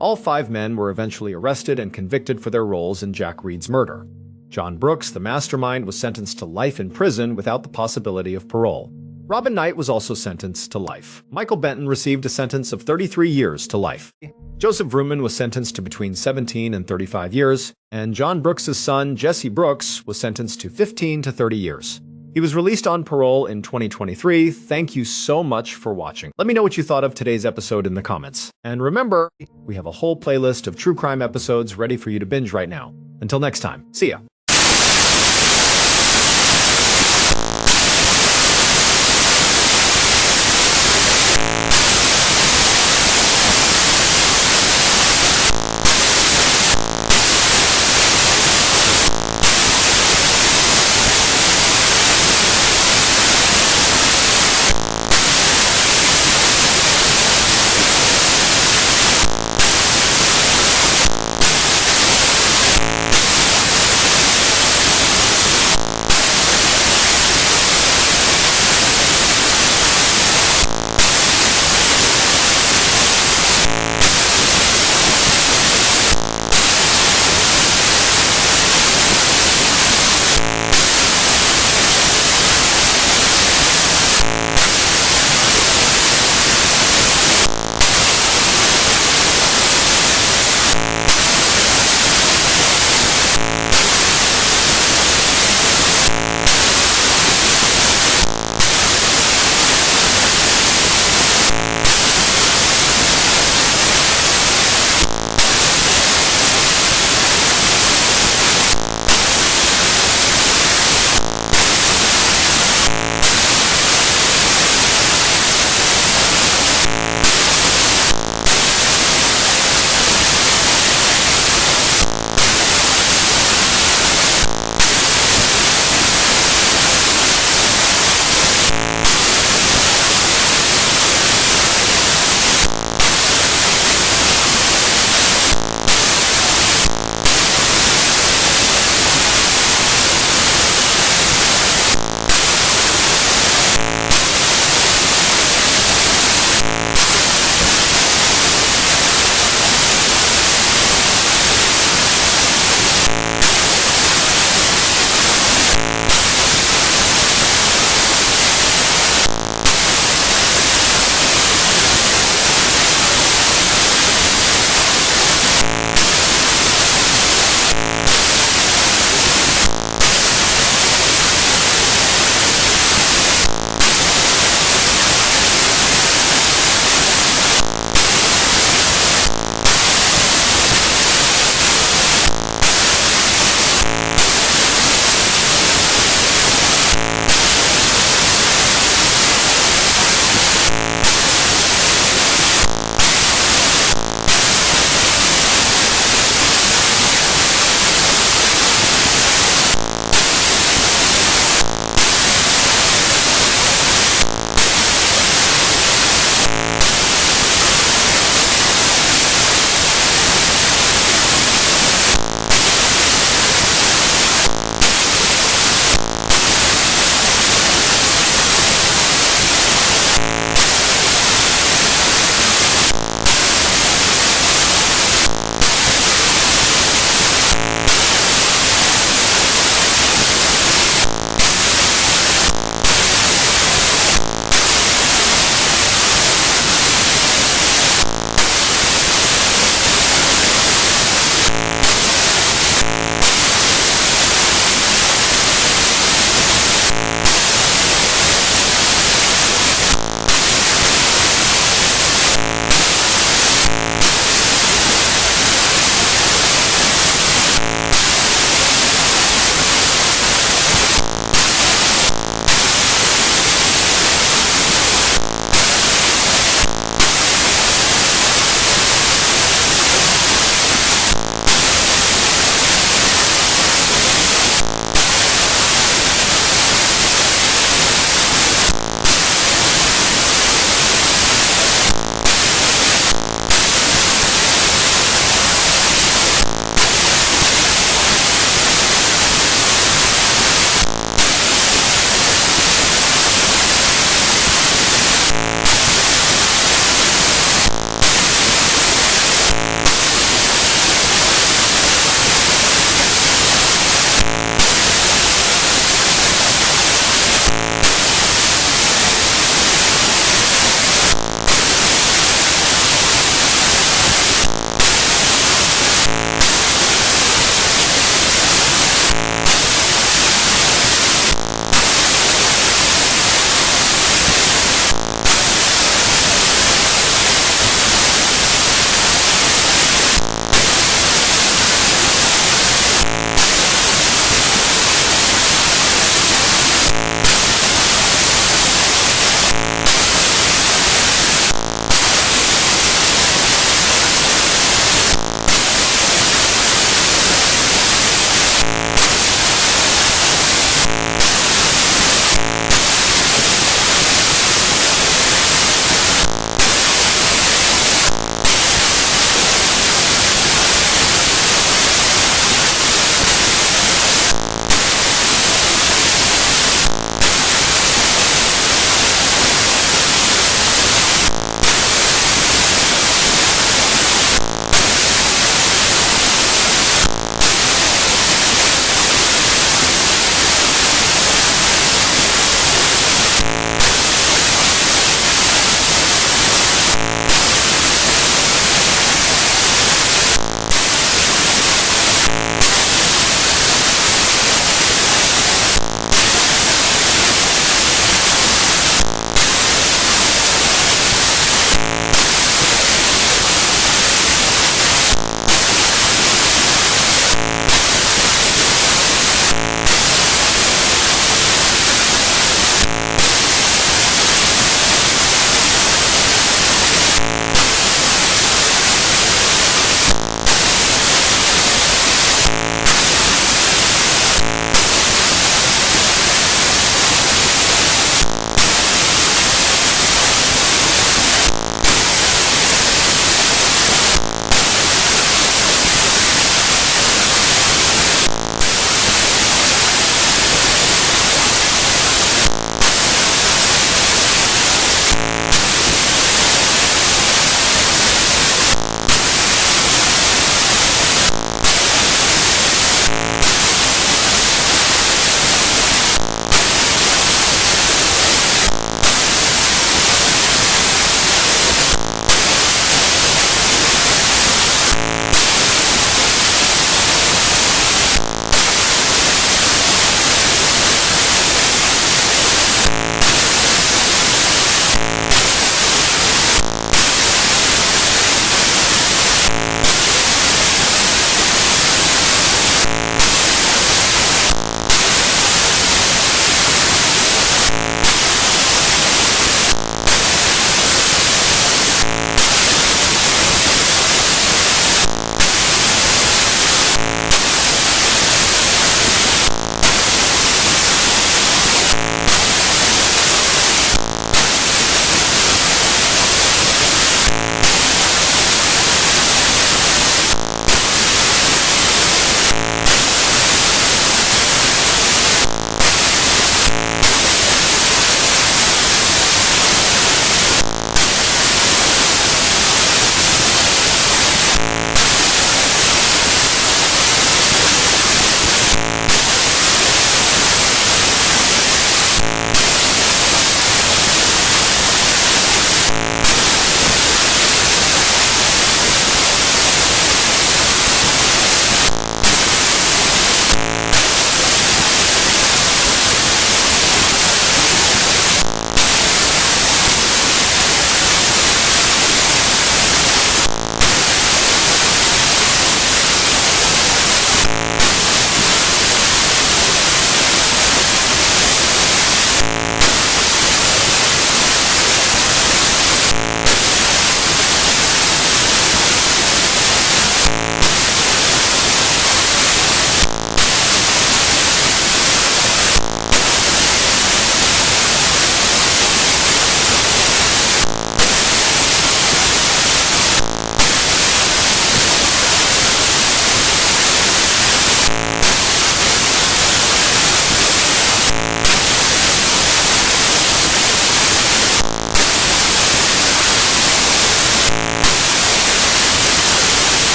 Speaker 1: All 5 men were eventually arrested and convicted for their roles in Jack Reed's murder. John Brooks, the mastermind, was sentenced to life in prison without the possibility of parole. Robin Knight was also sentenced to life. Michael Benton received a sentence of 33 years to life. Joseph Vrooman was sentenced to between 17 and 35 years, and John Brooks' son, Jesse Brooks, was sentenced to 15 to 30 years. He was released on parole in 2023. Thank you so much for watching. Let me know what you thought of today's episode in the comments. And remember, we have a whole playlist of true crime episodes ready for you to binge right now. Until next time, see ya.